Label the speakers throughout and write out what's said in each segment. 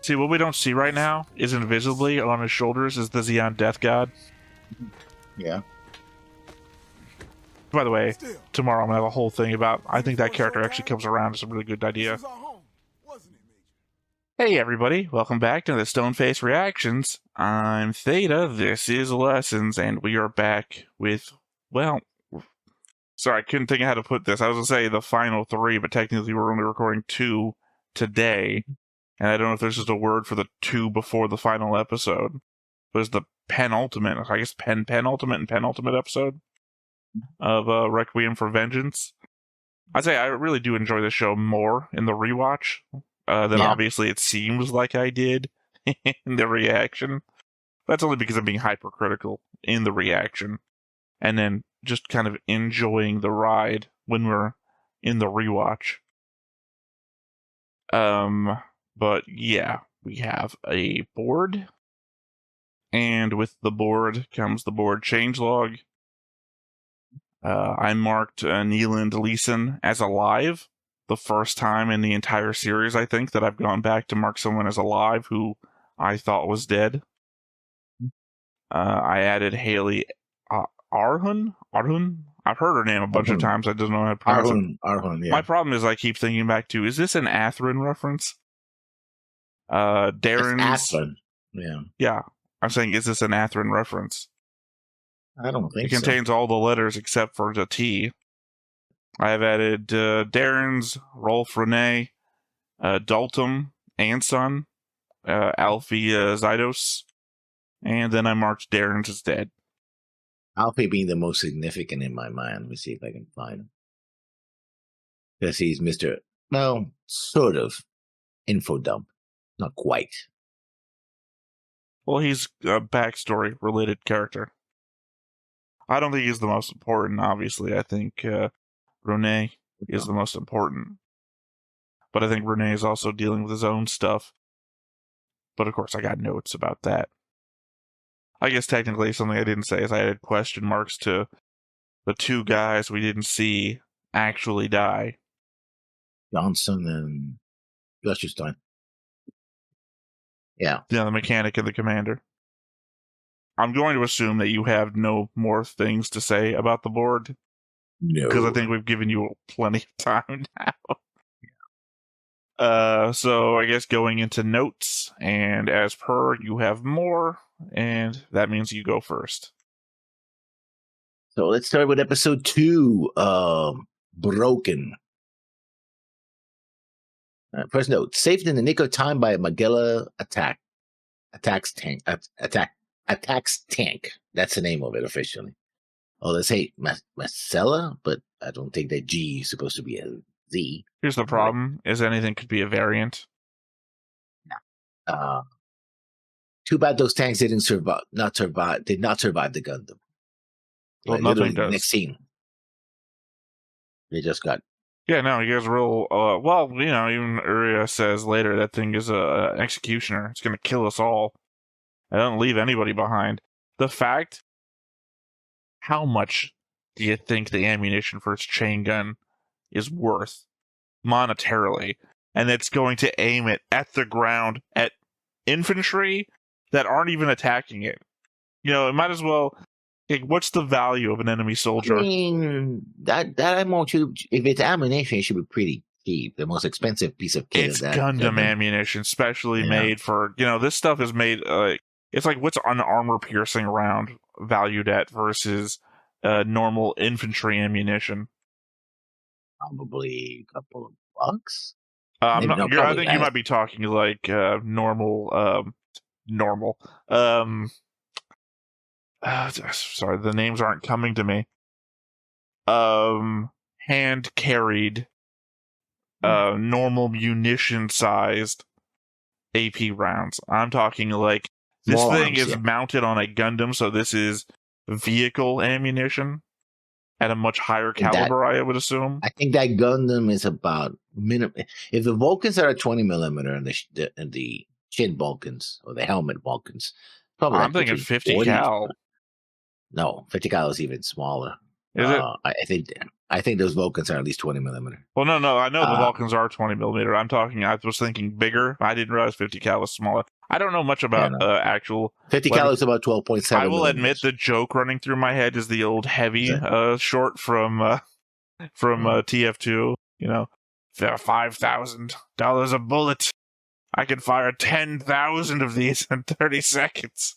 Speaker 1: See, what we don't see right now is invisibly on his shoulders is the Xeon Death God.
Speaker 2: Yeah.
Speaker 1: By the way, tomorrow I'm going to have a whole thing about, I think that character actually comes around to some really good idea. Hey everybody, welcome back to the Stoneface Reactions. I'm Theta, this is Lessons, and we are back with, well, sorry, I couldn't think of how to put this. I was going to say the final 3, but technically we're only recording 2 today. And I don't know if there's just a word for the 2 before the final episode. But it's the penultimate, I guess penultimate and penultimate episode of Requiem for Vengeance. I'd say I really do enjoy the show more in the rewatch than obviously it seems like I did in the reaction. That's only because I'm being hypercritical in the reaction. And then just kind of enjoying the ride when we're in the rewatch. But yeah, we have a board. And with the board comes the board changelog. I marked Neeland Leeson as alive. The first time in the entire series, I think, that I've gone back to mark someone as alive who I thought was dead. I added Haley Arhun? I've heard her name a bunch of times. I don't know how to pronounce it.
Speaker 2: Arhun, yeah.
Speaker 1: My problem is I keep thinking back to, is this an Atherin reference? Darren's...
Speaker 2: Atherin, yeah.
Speaker 1: Yeah. I'm saying, is this an Atherin reference?
Speaker 2: I don't think so.
Speaker 1: It contains all the letters except for the T. I have added Darren's, Rolf Renee, Dalton, Anson, Alfie Zydos, and then I marked Darren's as dead.
Speaker 2: Alfie being the most significant in my mind. Let me see if I can find him. Because he's Mr. Well, sort of info dump. Not quite.
Speaker 1: Well, he's a backstory related character. I don't think he's the most important, obviously. I think Renee is the most important. But I think Renee is also dealing with his own stuff. But of course, I got notes about that. I guess technically something I didn't say is I added question marks to the 2 guys we didn't see actually die.
Speaker 2: Johnson and Gusherstein. Yeah.
Speaker 1: Yeah, the mechanic and the commander. I'm going to assume that you have no more things to say about the board.
Speaker 2: No.
Speaker 1: Because I think we've given you plenty of time now. So I guess going into notes, and as per, you have more, and that means you go first.
Speaker 2: So let's start with episode 2, Broken. First note, saved in the nick of time by a Magella attacks tank. That's the name of it officially. Oh, let's say Marcella, but I don't think that G is supposed to be a Z.
Speaker 1: Here's the problem: is anything could be a variant.
Speaker 2: Too bad those tanks didn't survive. Did not survive the Gundam.
Speaker 1: Well, nothing does.
Speaker 2: Next scene, they just got.
Speaker 1: Yeah, no, he has real. Well, you know, even Uria says later that thing is a executioner. It's going to kill us all. I don't leave anybody behind. The fact, how much do you think the ammunition for its chain gun is worth monetarily? And it's going to aim it at the ground at infantry that aren't even attacking it. You know, it might as well. Like, what's the value of an enemy soldier?
Speaker 2: I mean, that ammo should, if it's ammunition, it should be pretty cheap. The most expensive piece of kit.
Speaker 1: It's Gundam ammunition, specially made for, you know, this stuff is made, it's like what's an armor-piercing round valued at versus normal infantry ammunition?
Speaker 2: Probably a couple of bucks.
Speaker 1: I think you might be talking like normal. Sorry, the names aren't coming to me. Hand carried, normal munition sized AP rounds. I'm talking like this thing is mounted on a Gundam, so this is vehicle ammunition at a much higher caliber, I would assume.
Speaker 2: I think that Gundam is about minimum. If the Vulcans are at 20 millimeter and the chin Vulcans or the helmet Vulcans, probably
Speaker 1: I'm thinking 50 cal.
Speaker 2: No, 50 cal is even smaller.
Speaker 1: Is it?
Speaker 2: I think I think those Vulcans are at least 20 millimeter.
Speaker 1: Well, no, I know the Vulcans are 20 millimeter. I was thinking bigger. I didn't realize 50 cal was smaller. I don't know much about actual
Speaker 2: 50 cal is about 12.7.
Speaker 1: I will admit the joke running through my head is the old heavy short from TF2. You know, $5,000 a bullet. I can fire 10,000 of these in 30 seconds.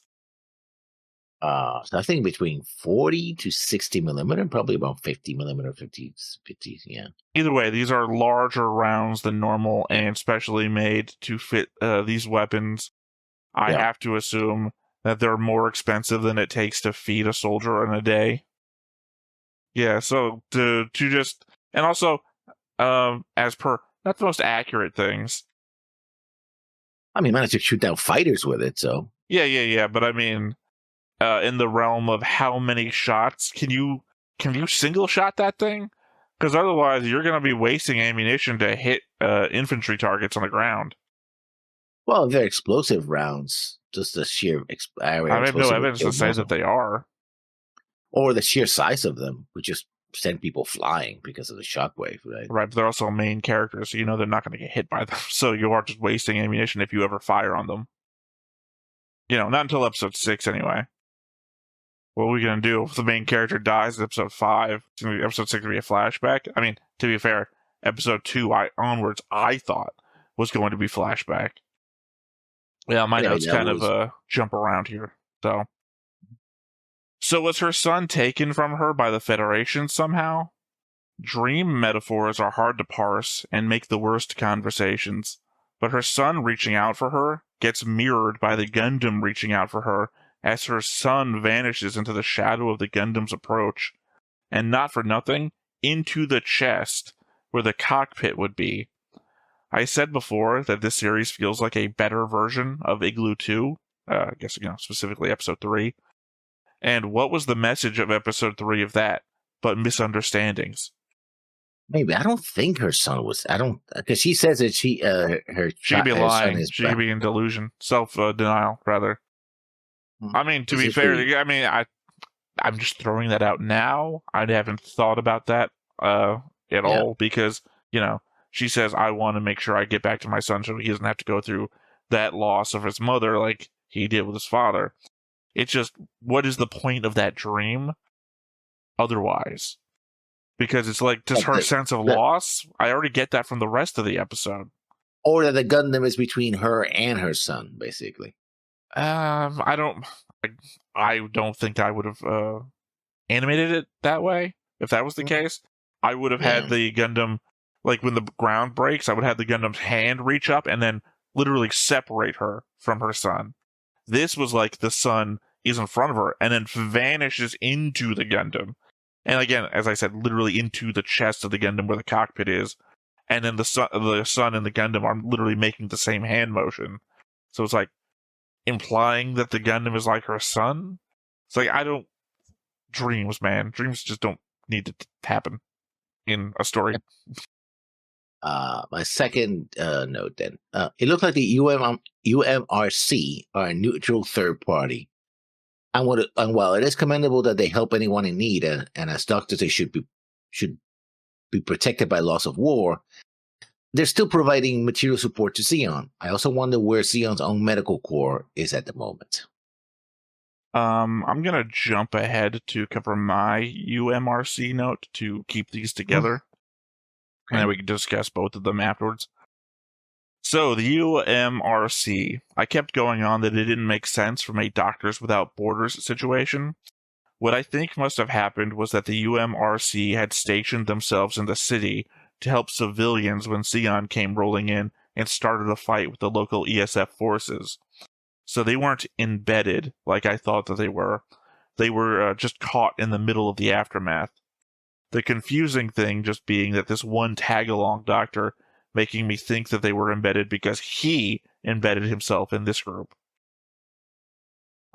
Speaker 2: So I think between 40 to 60 millimeter, probably about 50 millimeter, 50, yeah.
Speaker 1: Either way, these are larger rounds than normal and specially made to fit these weapons. I have to assume that they're more expensive than it takes to feed a soldier in a day. Yeah, so to just... And also, as per... Not the most accurate things.
Speaker 2: I mean, managed to shoot down fighters with it, so...
Speaker 1: Yeah, but I mean... in the realm of how many shots can you single shot that thing? Because otherwise you're going to be wasting ammunition to hit infantry targets on the ground.
Speaker 2: Well, they're explosive rounds. Just the sheer area.
Speaker 1: I have no evidence to say that they are.
Speaker 2: Or the sheer size of them would just send people flying because of the shockwave, right?
Speaker 1: Right, but they're also main characters, so you know they're not going to get hit by them. So you are just wasting ammunition if you ever fire on them. You know, not until episode 6 anyway. What are we going to do if the main character dies in episode 5? Episode 6 going to be a flashback? I mean, to be fair, episode 2 onwards, I thought was going to be flashback. Yeah, my notes kind of jump around here. So was her son taken from her by the Federation somehow? Dream metaphors are hard to parse and make the worst conversations. But her son reaching out for her gets mirrored by the Gundam reaching out for her as her son vanishes into the shadow of the Gundam's approach, and not for nothing, into the chest where the cockpit would be. I said before that this series feels like a better version of Igloo 2, I guess, specifically episode 3. And what was the message of episode 3 of that but misunderstandings?
Speaker 2: Maybe. I don't think her son was. Because she says that she
Speaker 1: could be lying. She could be in delusion, self-denial, rather. I mean, to be fair, I'm just throwing that out now. I haven't thought about that at all because, she says, I want to make sure I get back to my son so he doesn't have to go through that loss of his mother like he did with his father. It's just, what is the point of that dream otherwise? Because it's like just her sense of loss. I already get that from the rest of the episode.
Speaker 2: Or that the Gundam is between her and her son, basically.
Speaker 1: I don't think I would have animated it that way. If that was the case, I would have had the Gundam, like when the ground breaks, I would have the Gundam's hand reach up and then literally separate her from her son. This was like the son is in front of her and then vanishes into the Gundam. And again, as I said, literally into the chest of the Gundam where the cockpit is. And then the son and the Gundam are literally making the same hand motion. So it's like implying that the Gundam is like her son. It's like, dreams, man. Dreams just don't need to happen in a story.
Speaker 2: My second note then. It looks like the UMRC are a neutral third party. And while it is commendable that they help anyone in need, and as doctors they should be protected by loss of war, they're still providing material support to Zeon. I also wonder where Zeon's own medical corps is at the moment.
Speaker 1: I'm gonna jump ahead to cover my UMRC note to keep these together, and then we can discuss both of them afterwards. So, the UMRC, I kept going on that it didn't make sense from a Doctors Without Borders situation. What I think must have happened was that the UMRC had stationed themselves in the city to help civilians when Zeon came rolling in and started a fight with the local ESF forces. So they weren't embedded like I thought that they were. They were just caught in the middle of the aftermath. The confusing thing just being that this one tag-along doctor making me think that they were embedded because he embedded himself in this group.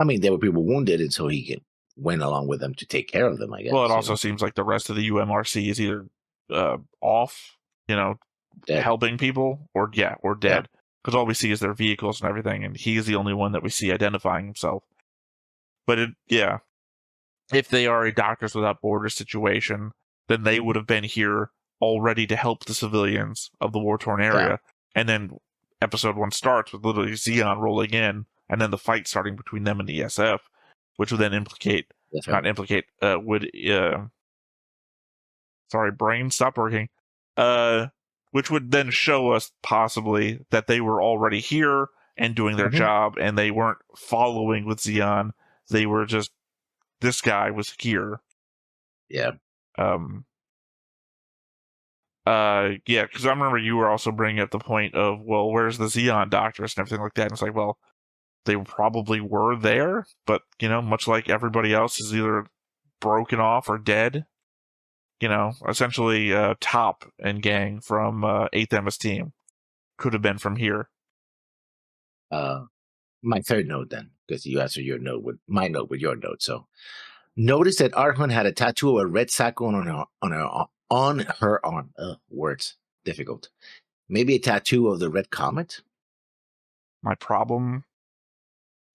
Speaker 2: I mean, there were people wounded, and so he went along with them to take care of them, I guess.
Speaker 1: Well, it also seems like the rest of the UMRC is either off, dead. Helping people, or dead. Because all we see is their vehicles and everything, and he's the only one that we see identifying himself. But if they are a Doctors Without Borders situation, then they would have been here already to help the civilians of the war-torn area.
Speaker 2: Yeah.
Speaker 1: And then episode 1 starts with literally Zeon rolling in, and then the fight starting between them and the SF, which would then sorry, brain stop working. Which would then show us possibly that they were already here and doing their job, and they weren't following with Zeon. They were just, this guy was here.
Speaker 2: Yeah.
Speaker 1: Yeah, because I remember you were also bringing up the point of, well, where's the Zeon doctors and everything like that. And it's like, well, they probably were there, but, much like everybody else is either broken off or dead. Essentially, Top and gang from 8th MS team could have been from here.
Speaker 2: My third note then, because you answered your note with my note with your note. So, notice that Arhun had a tattoo of a red zaku on her arm. Words difficult. Maybe a tattoo of the red comet.
Speaker 1: My problem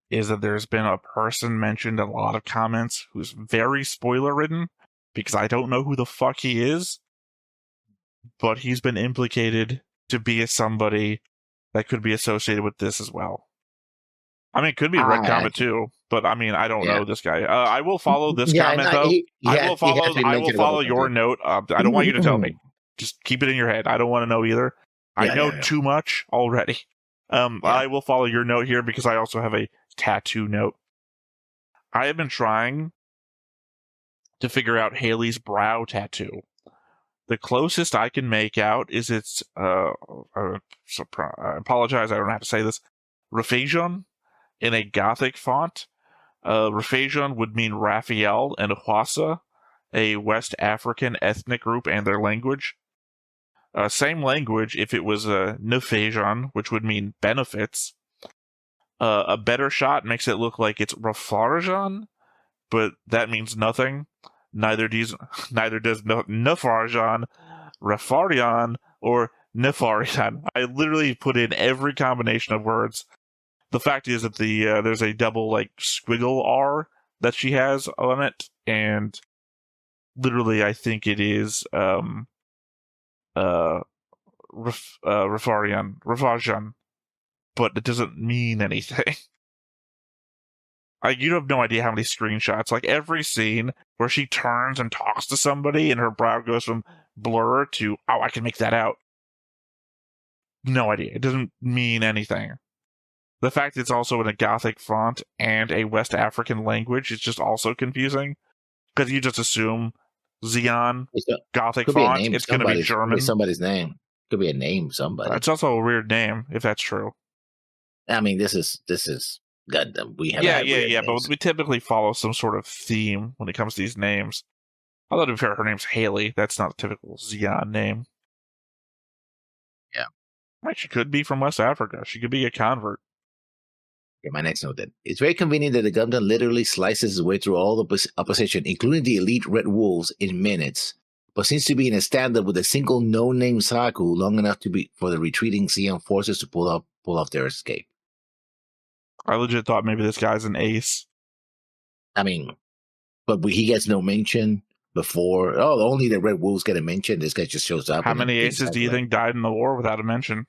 Speaker 1: is that there's been a person mentioned in a lot of comments who's very spoiler ridden, because I don't know who the fuck he is, but he's been implicated to be somebody that could be associated with this as well. I mean, it could be Red Comet too, but I mean, I don't know this guy. I will follow this comment though. I will follow your note. I don't want you to tell me. Just keep it in your head. I don't want to know either. I know too much already. I will follow your note here because I also have a tattoo note. I have been trying to figure out Haley's brow tattoo. The closest I can make out is its, I apologize, I don't know how to say this, Raphajon in a Gothic font. Raphajon would mean Raphael and Hwasa, a West African ethnic group and their language. Same language if it was Nfajon, which would mean benefits. A better shot makes it look like it's Rafarjon, but that means nothing. Neither does Nafarjon, Rafarion, or Nefarion. I literally put in every combination of words. The fact is that there's a double squiggle R that she has on it, and literally I think it is Rafarjon, but it doesn't mean anything. You have no idea how many screenshots. Every scene where she turns and talks to somebody and her brow goes from blur to, oh, I can make that out. No idea. It doesn't mean anything. The fact it's also in a Gothic font and a West African language is just also confusing. Because you just assume Zeon, Gothic font, it's going to be German.
Speaker 2: Could be somebody's name. Could be a name of somebody.
Speaker 1: It's also a weird name, if that's true.
Speaker 2: I mean, this is Gundam. We have
Speaker 1: but we typically follow some sort of theme when it comes to these names. Although to be fair, her name's Haley. That's not a typical Zeon name.
Speaker 2: Yeah.
Speaker 1: She could be from West Africa. She could be a convert.
Speaker 2: Okay, my next note then. It's very convenient that the Gundam literally slices his way through all the opposition, including the elite Red Wolves, in minutes, but seems to be in a standard with a single no-name zaku long enough for the retreating Zeon forces to pull off their escape.
Speaker 1: I legit thought maybe this guy's an ace.
Speaker 2: I mean, but he gets no mention before. Oh, only the Red Wolves get a mention. This guy just shows up.
Speaker 1: How many aces do you think died in the war without a mention?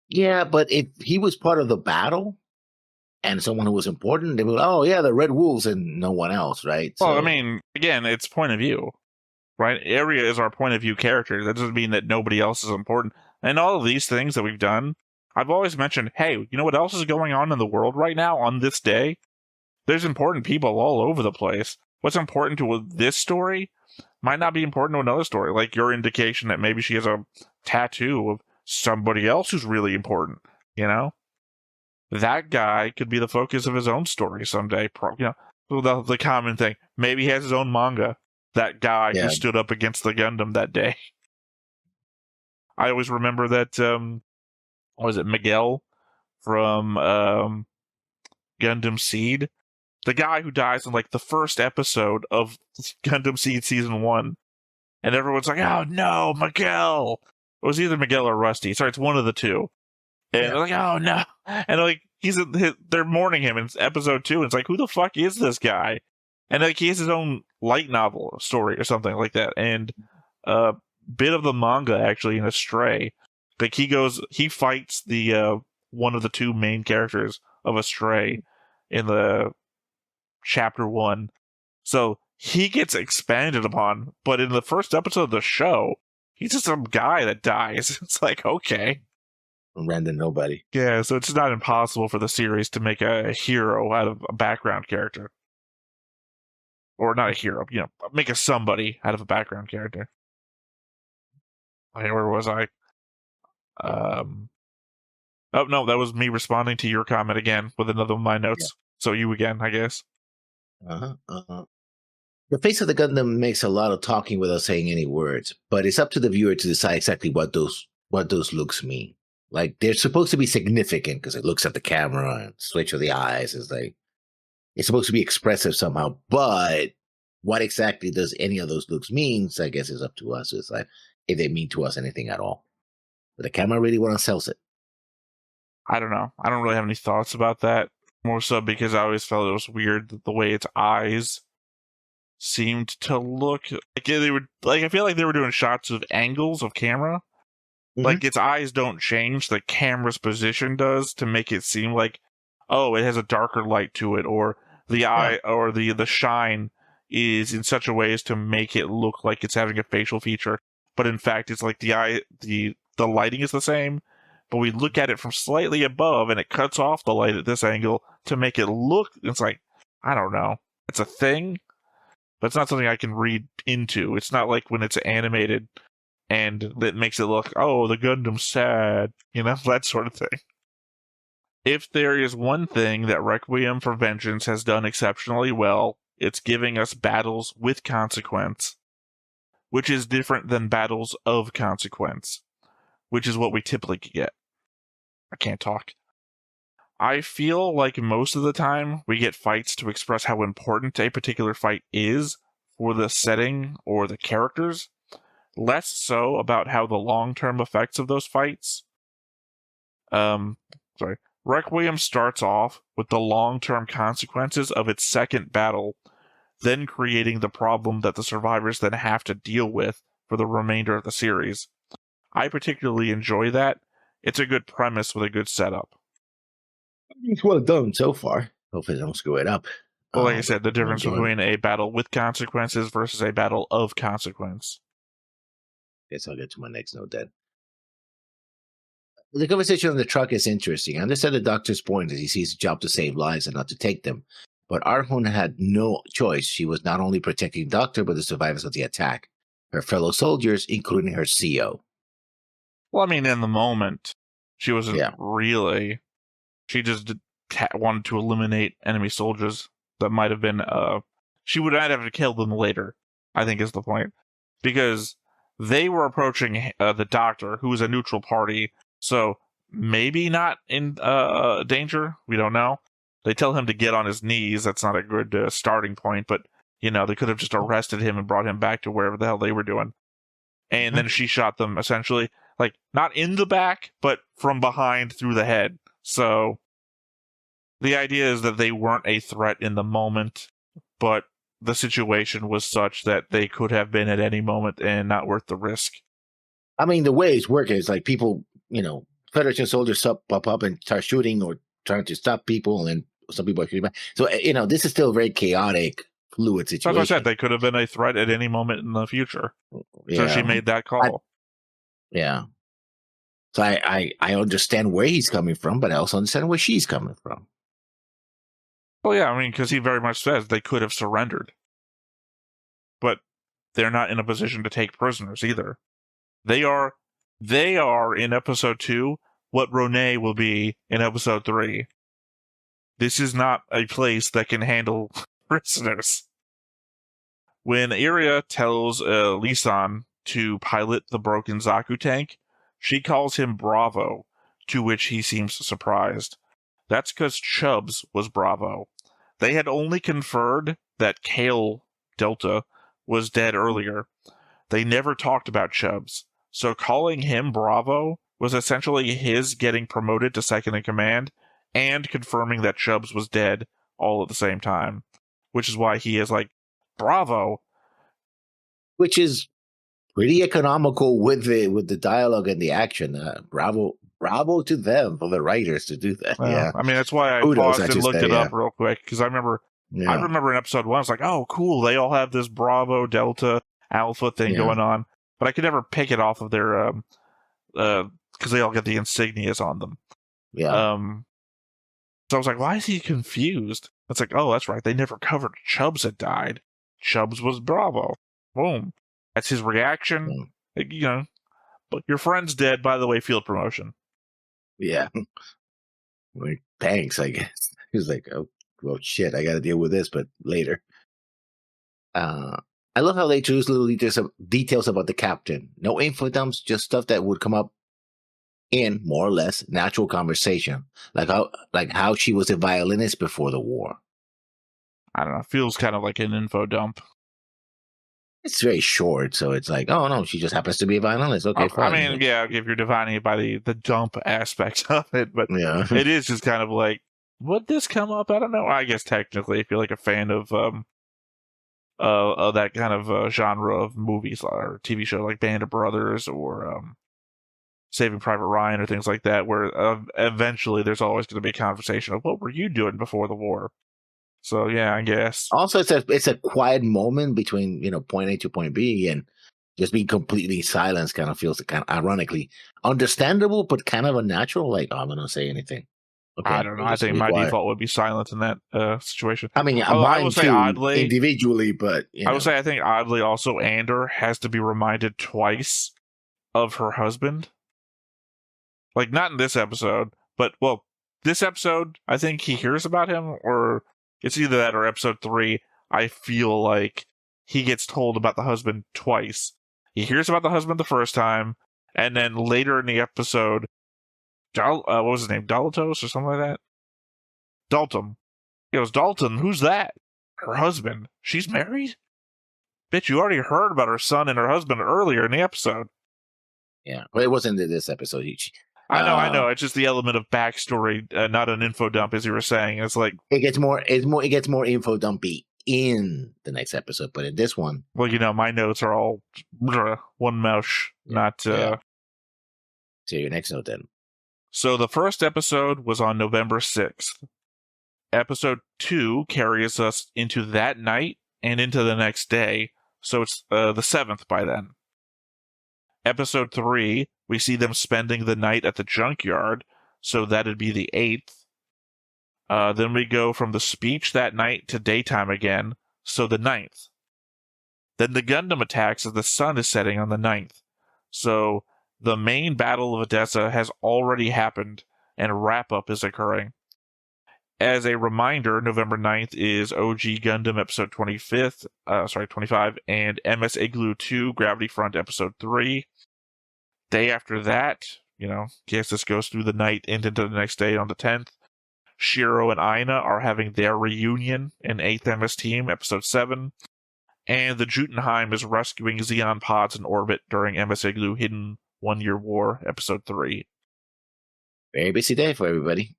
Speaker 2: Yeah, but if he was part of the battle and someone who was important, they would, oh, yeah, the Red Wolves and no one else, right?
Speaker 1: Well, I mean, again, it's point of view, right? Area is our point of view character. That doesn't mean that nobody else is important. And all of these things that we've done, I've always mentioned, hey, you know what else is going on in the world right now on this day? There's important people all over the place. What's important to this story might not be important to another story, like your indication that maybe she has a tattoo of somebody else who's really important, That guy could be the focus of his own story someday, the common thing. Maybe he has his own manga, that guy who stood up against the Gundam that day. I always remember that, was it Miguel from Gundam Seed? The guy who dies in the first episode of Gundam Seed Season 1. And everyone's like, oh no, Miguel! It was either Miguel or Rusty. Sorry, it's one of the two. And they're like, oh no. And they're mourning him in episode 2. And it's like, who the fuck is this guy? And he has his own light novel story or something like that, and a bit of the manga actually in Astray. Like he fights the one of the two main characters of Astray in the chapter 1. So he gets expanded upon, but in the first episode of the show, he's just some guy that dies. It's like, okay.
Speaker 2: Random nobody.
Speaker 1: Yeah, so it's not impossible for the series to make a hero out of a background character. Or not a hero, make a somebody out of a background character. Okay, where was I? Oh, no, that was me responding to your comment again with another of my notes. Yeah. So you again, I guess.
Speaker 2: The face of the Gundam makes a lot of talking without saying any words, but it's up to the viewer to decide exactly what those looks mean. Like, they're supposed to be significant because it looks at the camera and switch of the eyes is like, it's supposed to be expressive somehow, but what exactly does any of those looks mean? So I guess it's up to us. It's like, if they mean to us anything at all. But the camera really want to sell it.
Speaker 1: I don't know. I don't really have any thoughts about that. More so because I always felt it was weird that the way its eyes seemed to look. Like they would, I feel like they were doing shots of angles of camera. Mm-hmm. Like its eyes don't change, the camera's position does to make it seem like, oh, it has a darker light to it, or the eye or the shine is in such a way as to make it look like it's having a facial feature. But in fact, it's like the eye, the lighting is the same, but we look at it from slightly above and it cuts off the light at this angle to make it look, it's like, I don't know. It's a thing, but it's not something I can read into. It's not like when it's animated and it makes it look, oh, the Gundam's sad, that sort of thing. If there is one thing that Requiem for Vengeance has done exceptionally well, it's giving us battles with consequence, which is different than battles of consequence, which is what we typically get. I can't talk. I feel like most of the time we get fights to express how important a particular fight is for the setting or the characters, less so about how the long-term effects of those fights. Requiem starts off with the long-term consequences of its second battle, then creating the problem that the survivors then have to deal with for the remainder of the series. I particularly enjoy that. It's a good premise with a good setup.
Speaker 2: It's well done so far. Hopefully they don't screw it up.
Speaker 1: Well, like I said, the difference between a battle with consequences versus a battle of consequence.
Speaker 2: Guess I'll get to my next note then. The conversation on the truck is interesting. I understand the doctor's point that he sees a job to save lives and not to take them. But Arjun had no choice. She was not only protecting the doctor, but the survivors of the attack. Her fellow soldiers, including her CO.
Speaker 1: Well, I mean, in the moment, she wasn't really. She just wanted to eliminate enemy soldiers that might have been. She would not have to kill them later, I think is the point. Because they were approaching the doctor, who was a neutral party, so maybe not in danger. We don't know. They tell him to get on his knees. That's not a good starting point, but, they could have just arrested him and brought him back to wherever the hell they were doing. And then she shot them, essentially, like, not in the back, but from behind through the head. So the idea is that they weren't a threat in the moment, but the situation was such that they could have been at any moment and not worth the risk.
Speaker 2: I mean, the way it's working is like people, Federation soldiers pop up and start shooting or trying to stop people, and some people are shooting back. So, this is still a very chaotic, fluid situation.
Speaker 1: As I said, they could have been a threat at any moment in the future. Yeah. So she made that call.
Speaker 2: So I understand where he's coming from, but I also understand where she's coming from.
Speaker 1: Well, yeah, I mean, because he very much says they could have surrendered. But they're not in a position to take prisoners either. They are in episode 2 what Ronay will be in episode 3. This is not a place that can handle prisoners. When Iria tells Lisan to pilot the broken Zaku tank, she calls him Bravo, to which he seems surprised. That's because Chubbs was Bravo. They had only conferred that Kale Delta was dead earlier. They never talked about Chubbs, so calling him Bravo was essentially his getting promoted to second in command and confirming that Chubbs was dead all at the same time, which is why he is like Bravo.
Speaker 2: Which is pretty economical with the dialogue and the action. Bravo to them, for the writers, to do that.
Speaker 1: Well,
Speaker 2: Yeah,
Speaker 1: I mean, that's why I
Speaker 2: kudos,
Speaker 1: paused
Speaker 2: I
Speaker 1: and
Speaker 2: should
Speaker 1: looked
Speaker 2: say.
Speaker 1: it
Speaker 2: Yeah,
Speaker 1: up real quick, because I remember
Speaker 2: yeah,
Speaker 1: in episode 1, I was like, oh, cool, they all have this Bravo, Delta, Alpha thing
Speaker 2: Yeah.
Speaker 1: going on, but I could never pick it off of their because they all get the insignias on them.
Speaker 2: yeah.
Speaker 1: So I was like, why is he confused? It's like, oh, that's right, they never covered Chubbs had died. Chubbs was Bravo. Boom. That's his reaction.
Speaker 2: Mm.
Speaker 1: Like, you know, but your friend's dead, by the way, field promotion.
Speaker 2: Yeah. Like, thanks, I guess. He was like, oh, well, shit, I got to deal with this, but later. I love how they choose little details about the captain. No info dumps, just stuff that would come up in more or less natural conversation, like how she was a violinist before the war.
Speaker 1: I don't know, feels kind of like an info dump.
Speaker 2: It's very short, so it's like, oh no, she just happens to be a violinist. Okay, fine.
Speaker 1: I mean, yeah, if you're defining it by the dump aspect of it, but
Speaker 2: Yeah.
Speaker 1: it is just kind of like, would this come up? I don't know. I guess technically, if you're like a fan of that kind of genre of movies or TV show like Band of Brothers or Saving Private Ryan or things like that, where eventually there's always going to be a conversation of what were you doing before the war. So yeah, I guess.
Speaker 2: Also, it's a quiet moment between point A to point B, and just being completely silenced kind of feels kind of ironically understandable, but kind of unnatural. Like, oh, I'm not gonna say anything. Okay,
Speaker 1: I don't know.
Speaker 2: we'll
Speaker 1: I
Speaker 2: just
Speaker 1: think
Speaker 2: be
Speaker 1: my
Speaker 2: quiet.
Speaker 1: default would be silent in that situation.
Speaker 2: I mean,
Speaker 1: Although I
Speaker 2: mine
Speaker 1: will say
Speaker 2: too,
Speaker 1: oddly,
Speaker 2: individually, but
Speaker 1: I would say I think oddly also Ander has to be reminded twice of her husband. Like, not in this episode, but, well, this episode, I think he hears about him, or it's either that or episode 3. I feel like he gets told about the husband twice. He hears about the husband the first time, and then later in the episode, what was his name? Dalatos or something like that? Dalton. He goes, Dalton, who's that? Her husband. She's married? Bitch, you already heard about her son and her husband earlier in the episode.
Speaker 2: Yeah, but it wasn't in this episode.
Speaker 1: I know. It's just the element of backstory, not an info dump, as you were saying. It's like
Speaker 2: it gets more info dumpy in the next episode, but in this one,
Speaker 1: well, my notes are all one mesh, not.
Speaker 2: So your next note then.
Speaker 1: So the first episode was on November 6th. Episode 2 carries us into that night and into the next day, so it's the 7th by then. Episode 3, we see them spending the night at the junkyard, so that'd be the 8th. Then we go from the speech that night to daytime again, so the 9th. Then the Gundam attacks as the sun is setting on the 9th. So the main battle of Odessa has already happened, and wrap-up is occurring. As a reminder, November 9th is OG Gundam episode 25, and MS Igloo 2 Gravity Front episode 3. Day after that, guess this goes through the night and into the next day on the 10th. Shiro and Aina are having their reunion in 8th MS Team, episode 7. And the Jotunheim is rescuing Xeon pods in orbit during MS Igloo Hidden 1-Year War, episode 3.
Speaker 2: Very busy day for everybody.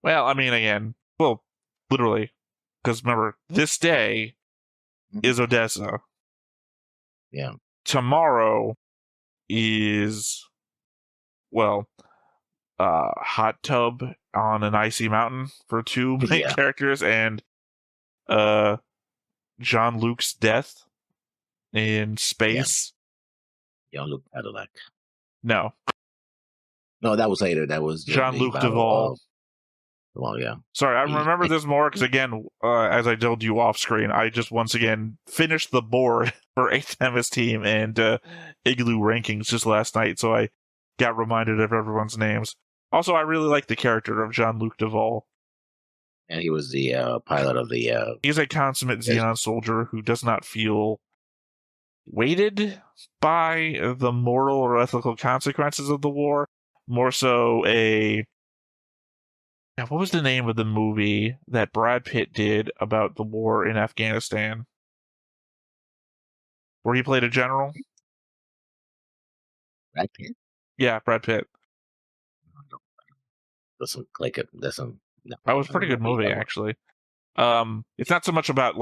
Speaker 1: Well, I mean, again, literally, because remember, this day is Odessa.
Speaker 2: Yeah.
Speaker 1: Tomorrow is, hot tub on an icy mountain for 2 main characters, and Jean-Luc's death in space.
Speaker 2: Jean-Luc Cadillac.
Speaker 1: No,
Speaker 2: that was later. That was
Speaker 1: Jean-Luc Duval.
Speaker 2: Well, yeah.
Speaker 1: Sorry, I remember this more because, again, as I told you off screen, I just once again finished the board for 8th MS Team and Igloo rankings just last night, so I got reminded of everyone's names. Also, I really like the character of Jean-Luc Duval.
Speaker 2: And he was the pilot of the...
Speaker 1: He's a consummate Xeon soldier who does not feel weighted by the moral or ethical consequences of the war. More so what was the name of the movie that Brad Pitt did about the war in Afghanistan? Where he played a general?
Speaker 2: Brad Pitt?
Speaker 1: Yeah, Brad Pitt.
Speaker 2: Doesn't click it. No,
Speaker 1: That was a pretty good movie, actually. It's not so much about,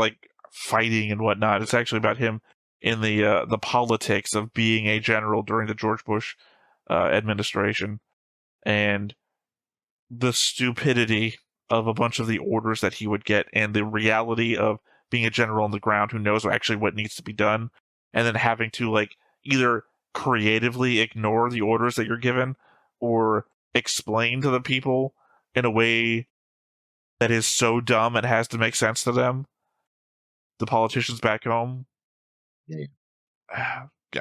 Speaker 1: fighting and whatnot. It's actually about him in the politics of being a general during the George Bush administration, and the stupidity of a bunch of the orders that he would get, and the reality of being a general on the ground who knows actually what needs to be done, and then having to like either creatively ignore the orders that you're given or explain to the people in a way that is so dumb it has to make sense to them, the politicians back home.
Speaker 2: Yeah.
Speaker 1: Yeah,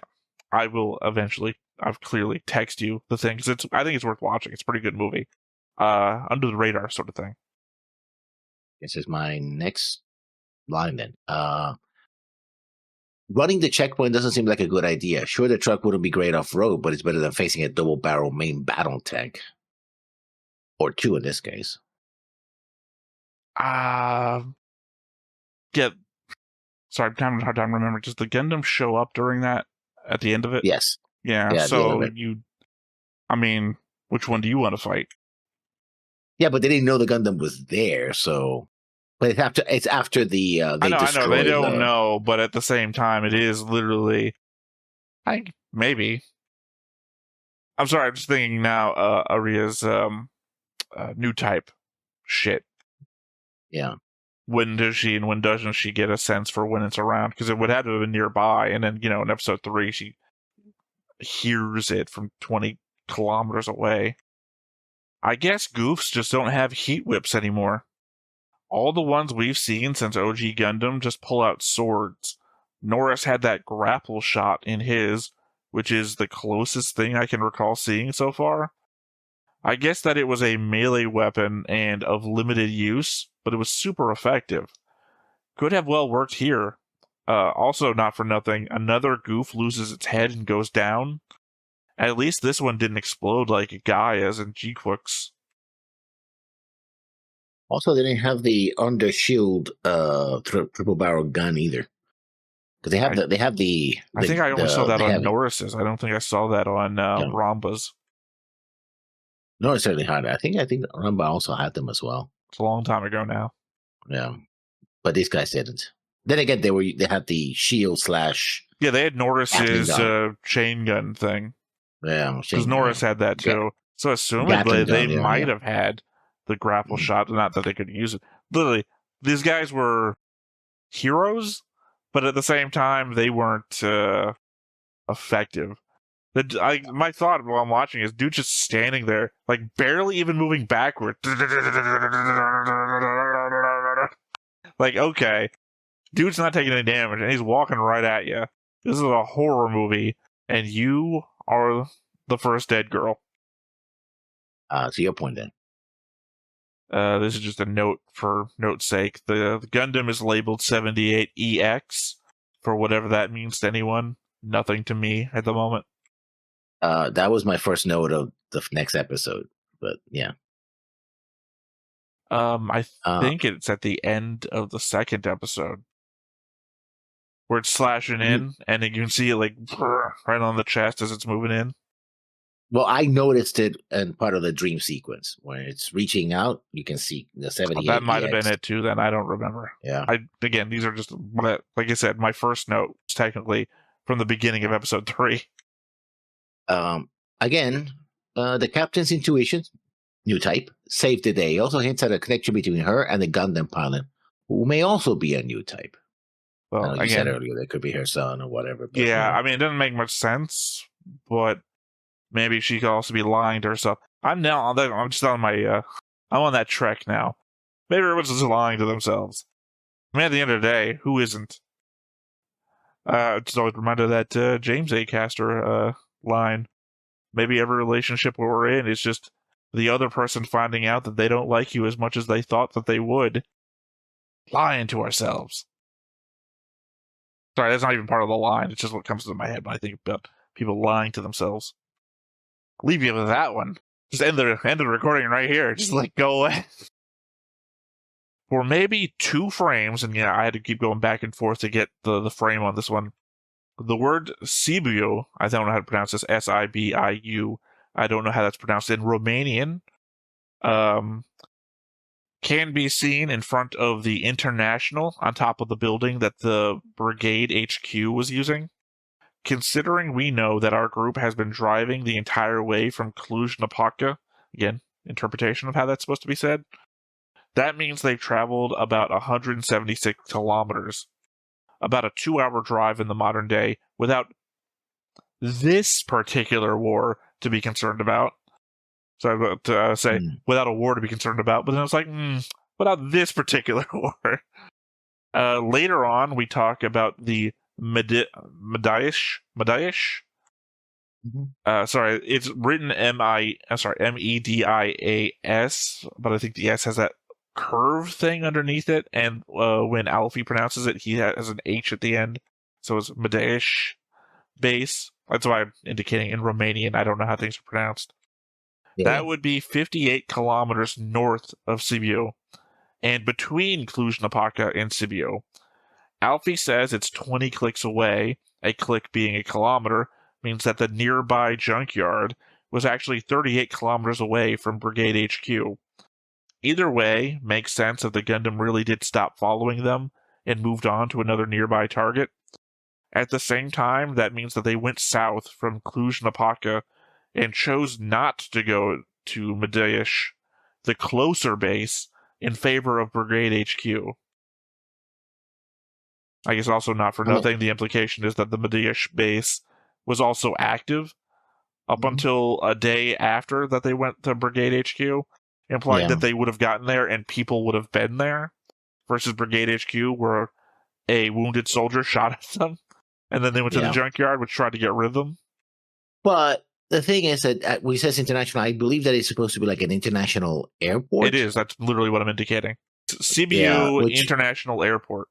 Speaker 1: I will eventually. I've clearly text you the thing because I think it's worth watching. It's a pretty good movie. Under the radar sort of thing.
Speaker 2: This is my next line then. Running the checkpoint doesn't seem like a good idea. Sure, the truck wouldn't be great off-road, but it's better than facing a double-barrel main battle tank. Or two in this case.
Speaker 1: Yeah. Sorry, I'm having a hard time remembering. Does the Gundam show up during that at the end of it?
Speaker 2: Yes.
Speaker 1: Yeah,
Speaker 2: Yeah,
Speaker 1: so I mean, which one do you want to fight?
Speaker 2: Yeah, but they didn't know the Gundam was there, so. But it's after the.
Speaker 1: I know. They don't know, but at the same time, it is literally. Maybe. I'm sorry. I'm just thinking now. Aria's new type shit.
Speaker 2: Yeah.
Speaker 1: When does she and when doesn't she get a sense for when it's around? Because it would have to have been nearby, and then in episode 3 she hears it from 20 kilometers away. I guess goofs just don't have heat whips anymore. All the ones we've seen since OG Gundam just pull out swords. Norris had that grapple shot in his, which is the closest thing I can recall seeing so far. I guess that it was a melee weapon and of limited use, but it was super effective. Could have well worked here. Also, not for nothing, another goof loses its head and goes down. At least this one didn't explode like Gaia's and G-Quix.
Speaker 2: Also, they didn't have the under shield triple barrel gun either. Because they have the.
Speaker 1: I think I only saw that on Norris's. I don't think I saw that on Ramba's.
Speaker 2: Norris certainly had it. I think Ramba also had them as well.
Speaker 1: It's a long time ago now.
Speaker 2: Yeah, but these guys didn't. Then again, they had the shield /
Speaker 1: Yeah, they had Norris's chain gun thing.
Speaker 2: Yeah,
Speaker 1: because Norris had that too. Yeah. So assumedly they might have had the grapple shot. Not that they could use it. Literally, these guys were heroes, but at the same time they weren't effective. My thought while I'm watching is dude just standing there, like barely even moving backward. Like, okay, dude's not taking any damage, and he's walking right at you. This is a horror movie, and you are the first dead girl.
Speaker 2: So your point then.
Speaker 1: This is just a note for note's sake. The Gundam is labeled 78EX for whatever that means to anyone. Nothing to me at the moment.
Speaker 2: That was my first note of the next episode, but yeah.
Speaker 1: I think it's at the end of the second episode where it's slashing in, and then you can see it like right on the chest as it's moving in.
Speaker 2: Well, I noticed it in part of the dream sequence when it's reaching out. You can see the 78.
Speaker 1: That might have been it too. Then I don't remember.
Speaker 2: Yeah.
Speaker 1: Again, these are just like I said. My first note is technically from the beginning of episode 3.
Speaker 2: Again, the captain's intuition, new type, saved the day. Also hints at a connection between her and the Gundam pilot, who may also be a new type. Well, you said earlier that could be her son or whatever.
Speaker 1: But, yeah, I mean, it doesn't make much sense, but maybe she could also be lying to herself. I'm just on my, I'm on that trek now. Maybe everyone's just lying to themselves. I mean, at the end of the day, who isn't? Just always reminded of that James A. Caster line. Maybe every relationship we're in is just the other person finding out that they don't like you as much as they thought that they would. Lying to ourselves. Sorry, that's not even part of the line. It's just what comes to my head when I think about people lying to themselves. Leave you with that one. Just end the recording right here. Just go away. For maybe 2 frames, and yeah, I had to keep going back and forth to get the frame on this one. The word Sibiu, I don't know how to pronounce this, Sibiu. I don't know how that's pronounced in Romanian. can be seen in front of the International on top of the building that the Brigade HQ was using. Considering we know that our group has been driving the entire way from Cluj-Napoca, again, interpretation of how that's supposed to be said, that means they've traveled about 176 kilometers, about a 2-hour drive in the modern day, without this particular war to be concerned about. So I was about to say, without a war to be concerned about, but then I was like, without this particular war. Later on, we talk about the Mediash. Sorry, it's written Medias, but I think the S has that curve thing underneath it, and when Alfie pronounces it, he has an H at the end, so it's Mediash base. That's why I'm indicating in Romanian. I don't know how things are pronounced. Yeah. That would be 58 kilometers north of Sibiu, and between Cluj-Napoca and Sibiu. Alfie says it's 20 clicks away. A click being a kilometer means that the nearby junkyard was actually 38 kilometers away from Brigade HQ. Either way, makes sense if the Gundam really did stop following them and moved on to another nearby target. At the same time, that means that they went south from Cluj-Napoca and chose not to go to Mediash, the closer base, in favor of Brigade HQ. I guess also not for nothing, the implication is that the Mediash base was also active up until a day after that they went to Brigade HQ, implying that they would have gotten there and people would have been there, versus Brigade HQ where a wounded soldier shot at them, and then they went to the junkyard, which tried to get rid of them.
Speaker 2: But the thing is that when it says international, I believe that it's supposed to be like an international airport.
Speaker 1: It is. That's literally what I'm indicating. Sibiu International Airport.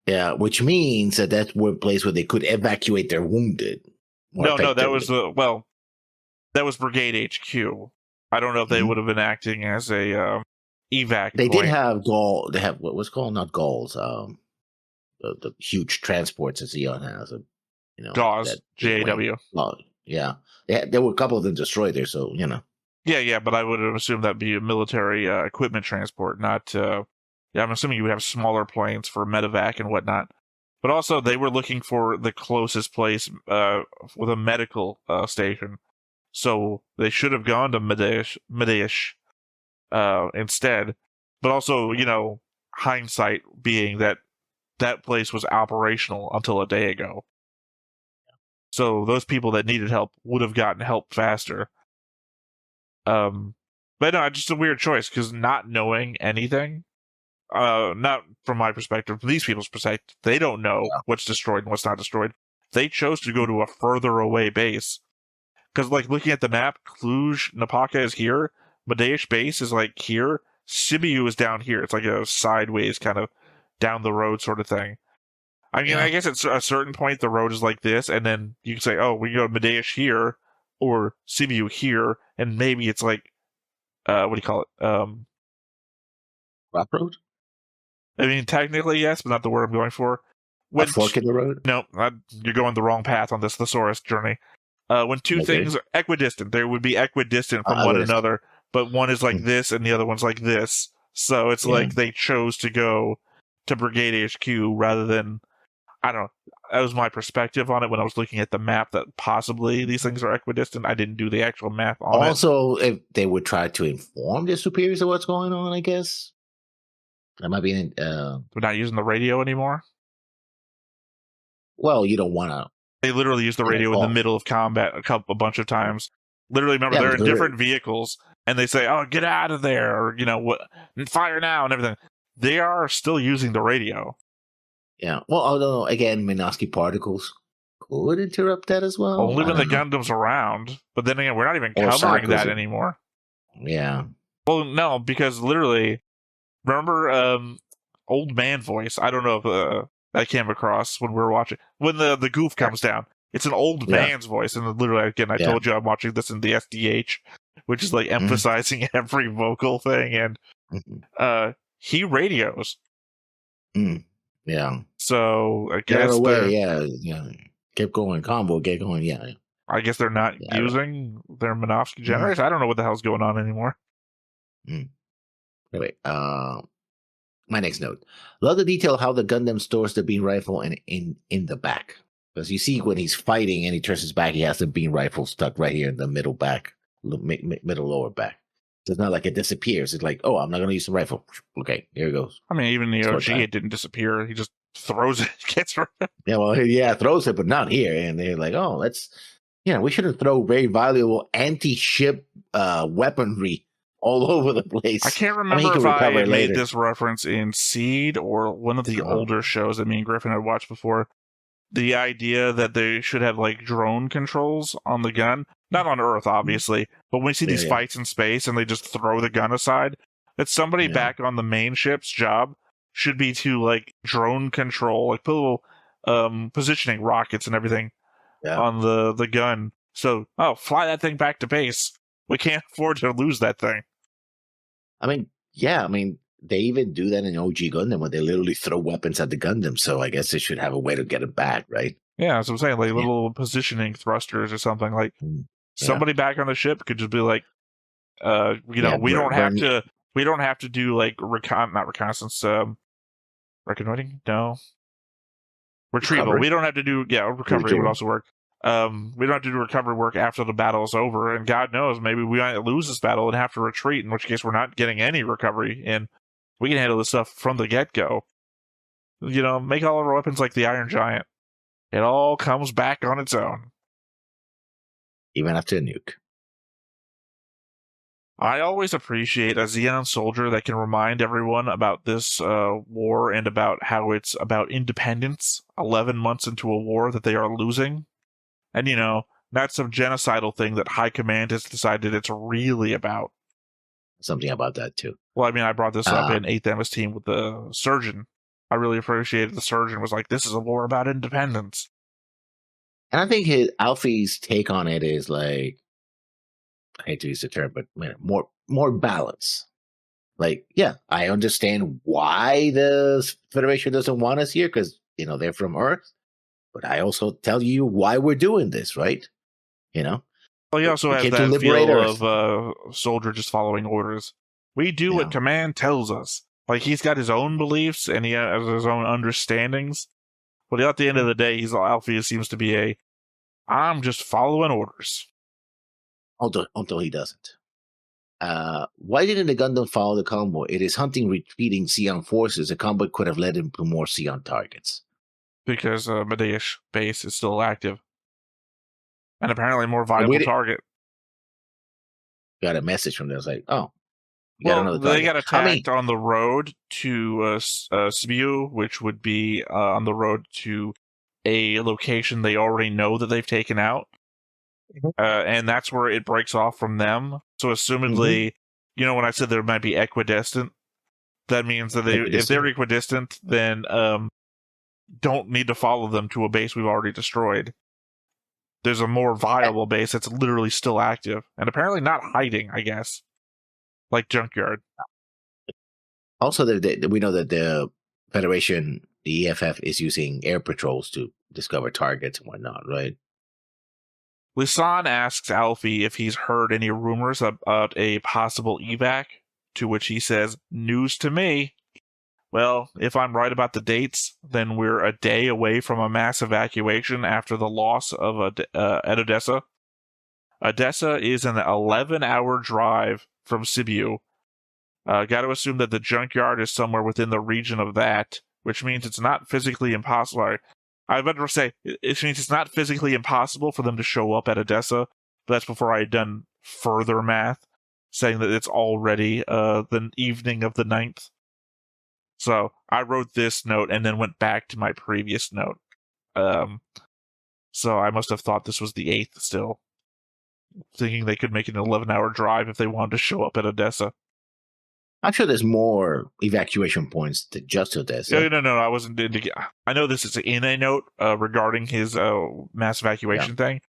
Speaker 2: Yeah, which means that that's one place where they could evacuate their wounded.
Speaker 1: No, that was that was Brigade HQ. I don't know if they would have been acting as a evac.
Speaker 2: They did have Gaul. They have what was called not Gauls. The huge transports that Zeon has.
Speaker 1: Jaws, JAW.
Speaker 2: Yeah, there were a couple of them destroyed there. So
Speaker 1: Yeah, but I would have assumed that'd be a military equipment transport, not. I'm assuming you would have smaller planes for medevac and whatnot. But also, they were looking for the closest place with a medical station. So they should have gone to Mediash instead. But also, hindsight being that place was operational until a day ago. So those people that needed help would have gotten help faster. But no, just a weird choice, because not knowing anything... not from my perspective, from these people's perspective, they don't know what's destroyed and what's not destroyed. They chose to go to a further away base. Because, looking at the map, Cluj-Napoca is here, Mediash base is, here, Sibiu is down here. It's like a sideways kind of down the road sort of thing. I mean, I guess at a certain point, the road is like this, and then you can say, oh, we go to Mediash here, or Sibiu here, and maybe it's what do you call it?
Speaker 2: Rock road?
Speaker 1: I mean, technically, yes, but not the word I'm going for.
Speaker 2: A fork in the road?
Speaker 1: No, you're going the wrong path on this thesaurus journey. When two things are equidistant, they would be equidistant from one another, but one is like this and the other one's like this. So it's like they chose to go to Brigade HQ rather than, I don't know, that was my perspective on it when I was looking at the map, that possibly these things are equidistant. I didn't do the actual math on it.
Speaker 2: Also, if they would try to inform their superiors of what's going on, I guess. That might be
Speaker 1: We're not using the radio anymore?
Speaker 2: Well, you don't want to.
Speaker 1: They literally use the radio in the middle of combat a bunch of times. Literally, remember, they're in different vehicles, and they say, oh, get out of there, or, fire now, and everything. They are still using the radio.
Speaker 2: Yeah. Well, although, again, Minovsky particles could interrupt that as well.
Speaker 1: Only when the Gundam's around. But then again, we're not even covering that anymore.
Speaker 2: Yeah.
Speaker 1: Well, no, because literally... Remember Old Man Voice? I don't know if that came across when we were watching. When the gouf comes down, it's an old man's voice. And literally, again, I told you I'm watching this in the SDH, which is emphasizing every vocal thing. And he radios.
Speaker 2: Yeah.
Speaker 1: So I guess
Speaker 2: Keep going, combo, get going,
Speaker 1: I guess they're not using their Minovsky generators. I don't know what the hell's going on anymore.
Speaker 2: Anyway, my next note. Love the detail how the Gundam stores the beam rifle in the back. Because you see when he's fighting and he turns his back, he has the beam rifle stuck right here in the middle back, middle lower back. So it's not like it disappears. It's like, oh, I'm not going to use the rifle. Okay, here it goes.
Speaker 1: I mean, even the
Speaker 2: Sword
Speaker 1: OG,
Speaker 2: time.
Speaker 1: it didn't disappear. He just throws it, gets rid of it.
Speaker 2: Yeah, well, yeah, throws it, but not here. And they're like, oh, we shouldn't throw very valuable anti-ship weaponry all over the place.
Speaker 1: I can't
Speaker 2: he
Speaker 1: remember
Speaker 2: can
Speaker 1: if
Speaker 2: recover
Speaker 1: I
Speaker 2: it
Speaker 1: made
Speaker 2: later.
Speaker 1: this reference in Seed or one of the older shows that me and Griffin had watched before. The idea that they should have like drone controls on the gun, not on Earth, obviously, but when we see these fights in space and they just throw the gun aside, that somebody back on the main ship's job should be to like drone control, like put little positioning rockets and everything on the gun. So, fly that thing back to base. We can't afford to lose that thing.
Speaker 2: I mean, they even do that in OG Gundam where they literally throw weapons at the Gundam. So I guess they should have a way to get it back, right?
Speaker 1: Yeah, that's what I'm saying. Like little positioning thrusters or something. Like somebody back on the ship could just be like, we don't have to do like not reconnaissance, reconnoitering? No. Retrieval. We don't have to do recovery would also work. We don't have to do recovery work after the battle is over, and God knows, maybe we might lose this battle and have to retreat, in which case we're not getting any recovery, and we can handle this stuff from the get-go. Make all of our weapons like the Iron Giant. It all comes back on its own.
Speaker 2: Even after a nuke.
Speaker 1: I always appreciate a Xeon soldier that can remind everyone about this war and about how it's about independence 11 months into a war that they are losing. And, that's some genocidal thing that High Command has decided it's really about.
Speaker 2: Something about that, too.
Speaker 1: Well, I mean, I brought this up in 8th MS team with the Surgeon. I really appreciated the Surgeon was like, this is a war about independence.
Speaker 2: And I think Alfie's take on it is like, I hate to use the term, but more balance. Like, yeah, I understand why the Federation doesn't want us here because, they're from Earth. But I also tell you why we're doing this, right? Well,
Speaker 1: he also has that feel of soldier just following orders. We do what command tells us. Like, he's got his own beliefs and he has his own understandings. But at the end of the day, Alfie seems to be I'm just following orders.
Speaker 2: Until he doesn't. Why didn't the Gundam follow the convoy? It is hunting retreating Sion forces. The convoy could have led him to more Sion targets.
Speaker 1: Because Medeish base is still active. And apparently a more viable target.
Speaker 2: Got a message from them. It's like,
Speaker 1: they got attacked on the road to Sibiu, which would be on the road to a location they already know that they've taken out. And that's where it breaks off from them. So assumedly, when I said there might be equidistant, that means that if they're equidistant, then don't need to follow them to a base we've already destroyed. There's a more viable base that's literally still active, and apparently not hiding, I guess. Like Junkyard.
Speaker 2: Also, we know that the Federation, the EFF, is using air patrols to discover targets and whatnot, right?
Speaker 1: Lisan asks Alfie if he's heard any rumors about a possible evac, to which he says, news to me. Well, if I'm right about the dates, then we're a day away from a mass evacuation after the loss of at Odessa. Odessa is an 11-hour drive from Sibiu. Got to assume that the junkyard is somewhere within the region of that, which means it's not physically impossible. I was about to say, it means it's not physically impossible for them to show up at Odessa, but that's before I had done further math, saying that it's already the evening of the 9th. So I wrote this note and then went back to my previous note. So I must have thought this was the 8th still, thinking they could make an 11-hour drive if they wanted to show up at Odessa.
Speaker 2: I'm sure there's more evacuation points to just Odessa.
Speaker 1: No, I wasn't. I know this is in a note regarding his mass evacuation thing.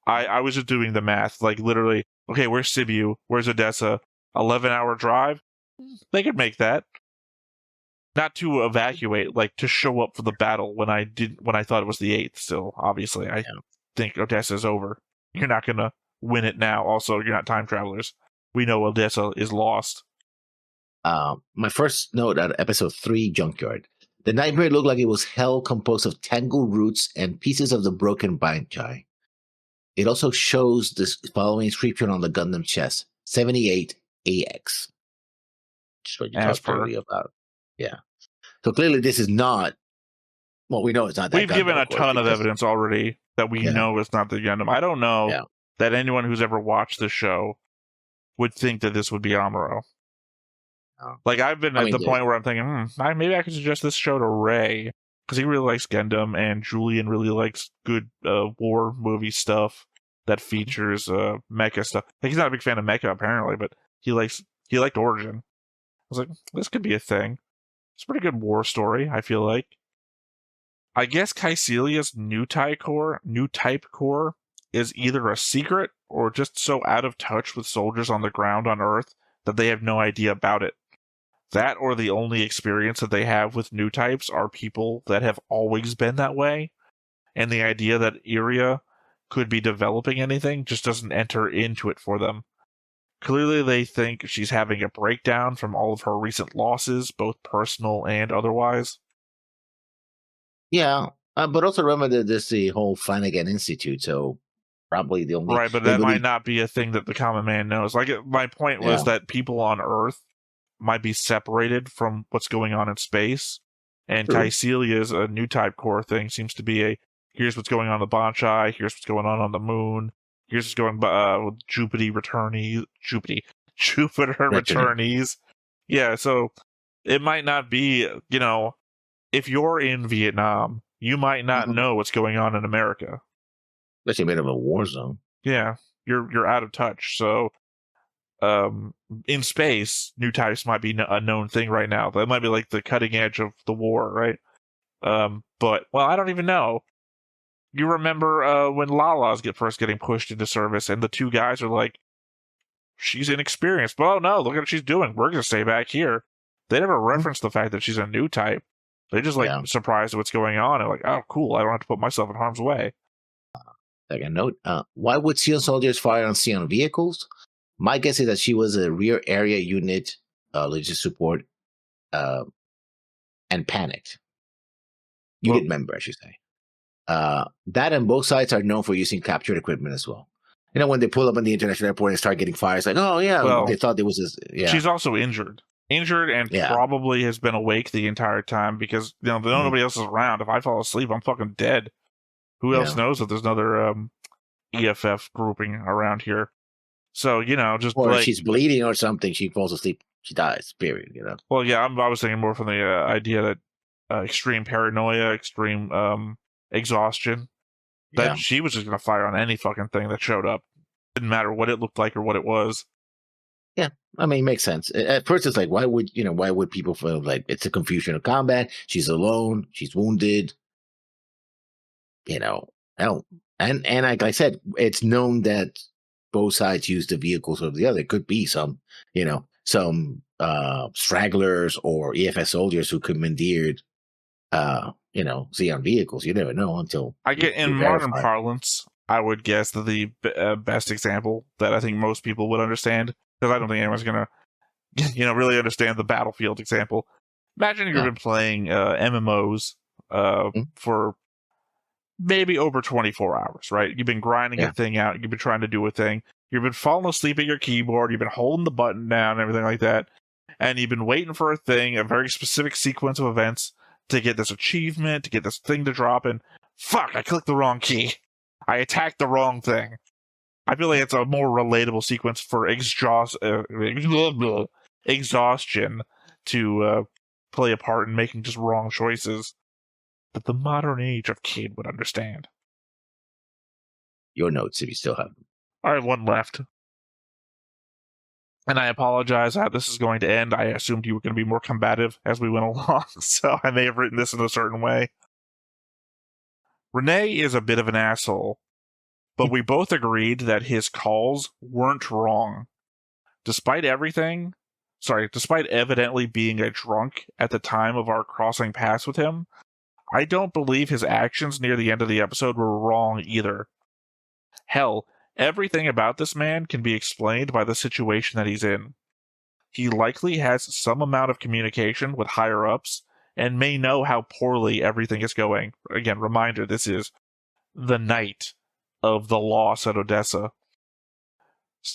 Speaker 1: I was just doing the math, like literally. Okay, where's Sibiu? Where's Odessa? 11-hour drive. They could make that. Not to evacuate, like to show up for the battle when I thought it was the 8th. Still, obviously, I think Odessa's over. You're not gonna win it now. Also, you're not time travelers. We know Odessa is lost.
Speaker 2: My first note at episode 3, Junkyard. The nightmare looked like it was hell composed of tangled roots and pieces of the broken banchai. It also shows this following inscription on the Gundam chest, 78AX. Just what you
Speaker 1: As
Speaker 2: talked
Speaker 1: per.
Speaker 2: earlier about. Yeah. So clearly this is not, well, we know it's not that
Speaker 1: We've given
Speaker 2: Gundam,
Speaker 1: a
Speaker 2: of course,
Speaker 1: ton of
Speaker 2: because-
Speaker 1: evidence already that we know it's not the Gundam. I don't know that anyone who's ever watched the show would think that this would be Amuro.
Speaker 2: Oh.
Speaker 1: Like, I've been at the point where I'm thinking, maybe I could suggest this show to Ray, because he really likes Gundam, and Julian really likes good war movie stuff that features mecha stuff. Like, he's not a big fan of mecha, apparently, but he liked Origin. I was like, this could be a thing. It's a pretty good war story, I feel like. I guess Caecilia's new type core is either a secret or just so out of touch with soldiers on the ground on Earth that they have no idea about it. That or the only experience that they have with new types are people that have always been that way, and the idea that Iria could be developing anything just doesn't enter into it for them. Clearly they think she's having a breakdown from all of her recent losses, both personal and otherwise.
Speaker 2: Yeah, but also remember that there's the whole Flanagan Institute, so probably the only...
Speaker 1: Right, but that might not be a thing that the common man knows. Like, my point was that people on Earth might be separated from what's going on in space, and Caecilia's a new type core thing seems to be here's what's going on the Banchai, here's what's going on the moon, here's what's going with Jupiter returnees. Yeah, so it might not be, if you're in Vietnam, you might not know what's going on in America.
Speaker 2: That's a bit of a war zone.
Speaker 1: Yeah, you're out of touch. So, in space, new types might be a known thing right now. That might be like the cutting edge of the war, right? But I don't even know. You remember when Lala's first getting pushed into service, and the two guys are like, "She's inexperienced." Well, no, look at what she's doing. We're gonna stay back here. They never reference the fact that she's a new type. They just surprised at what's going on and like, oh, cool, I don't have to put myself in harm's way.
Speaker 2: Second note, why would Sion soldiers fire on Sion vehicles? My guess is that she was a rear area unit, logistic support, and panicked. Unit member, I should say. That and both sides are known for using captured equipment as well. When they pull up in the international airport and start getting fires, like, oh yeah, they thought there was this. Yeah.
Speaker 1: She's also injured and probably has been awake the entire time because nobody else is around. If I fall asleep, I'm fucking dead. Who else knows that there's another EFF grouping around here? So just
Speaker 2: or if she's bleeding or something, she falls asleep, she dies. Period.
Speaker 1: Well, yeah, I was thinking more from the idea that extreme paranoia, extreme exhaustion, that she was just gonna fire on any fucking thing that showed up. Didn't matter what it looked like or what it was.
Speaker 2: Yeah, I mean, it makes sense. At first, it's like, why would people feel like it's a confusion of combat? She's alone. She's wounded. And like I said, it's known that both sides use the vehicles of the other. It could be some stragglers or EFS soldiers who commandeered, Xeon vehicles. You never know until
Speaker 1: in modern parlance. I would guess that the best example that I think most people would understand, because I don't think anyone's gonna, really understand the battlefield example. Imagine you've been playing MMOs for maybe over 24 hours, right? You've been grinding a thing out. You've been trying to do a thing. You've been falling asleep at your keyboard. You've been holding the button down and everything like that. And you've been waiting for a very specific sequence of events to get this achievement, to get this thing to drop. And fuck, I clicked the wrong key. I attacked the wrong thing. I feel like it's a more relatable sequence for exhaustion to play a part in making just wrong choices that the modern age of kid would understand.
Speaker 2: Your notes, if you still have them.
Speaker 1: I have one left. And I apologize how this is going to end. I assumed you were going to be more combative as we went along, so I may have written this in a certain way. Renee is a bit of an asshole, but we both agreed that his calls weren't wrong. Despite evidently being a drunk at the time of our crossing paths with him, I don't believe his actions near the end of the episode were wrong either. Hell, everything about this man can be explained by the situation that he's in. he likely has some amount of communication with higher-ups and may know how poorly everything is going. Again, reminder, this is the night of the loss at Odessa.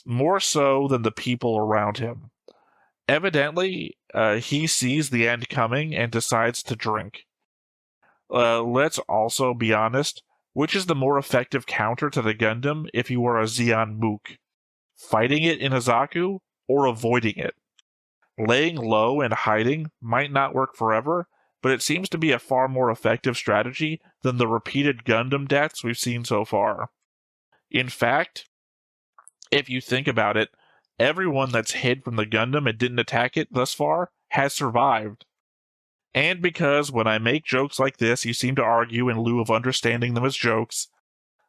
Speaker 1: More so than the people around him. Evidently, he sees the end coming and decides to drink. Let's also be honest, which is the more effective counter to the Gundam if you are a Zeon Mook? Fighting it in a Zaku or avoiding it? Laying low and hiding might not work forever, but it seems to be a far more effective strategy than the repeated Gundam deaths we've seen so far. In fact, if you think about it, everyone that's hid from the Gundam and didn't attack it thus far has survived. And because when I make jokes like this, you seem to argue in lieu of understanding them as jokes.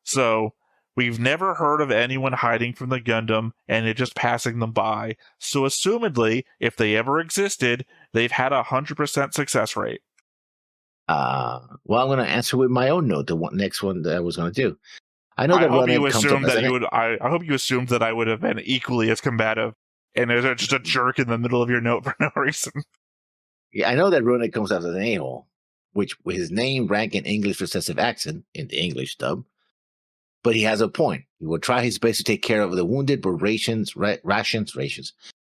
Speaker 1: So, we've never heard of anyone hiding from the Gundam and it just passing them by. So assumedly, if they ever existed, they've had 100% success rate.
Speaker 2: Well, I'm going to answer with my own note, the next one that I was going to do. I know
Speaker 1: I
Speaker 2: that
Speaker 1: hope you
Speaker 2: comes
Speaker 1: assumed
Speaker 2: up
Speaker 1: that you would. I hope you assumed that I would have been equally as combative, and there's just a jerk in the middle of your note for no reason.
Speaker 2: Yeah, I know that Ronan comes out as an a-hole, which with his name, rank, and English recessive accent in the English dub. But he has a point. He will try his best to take care of the wounded, but rations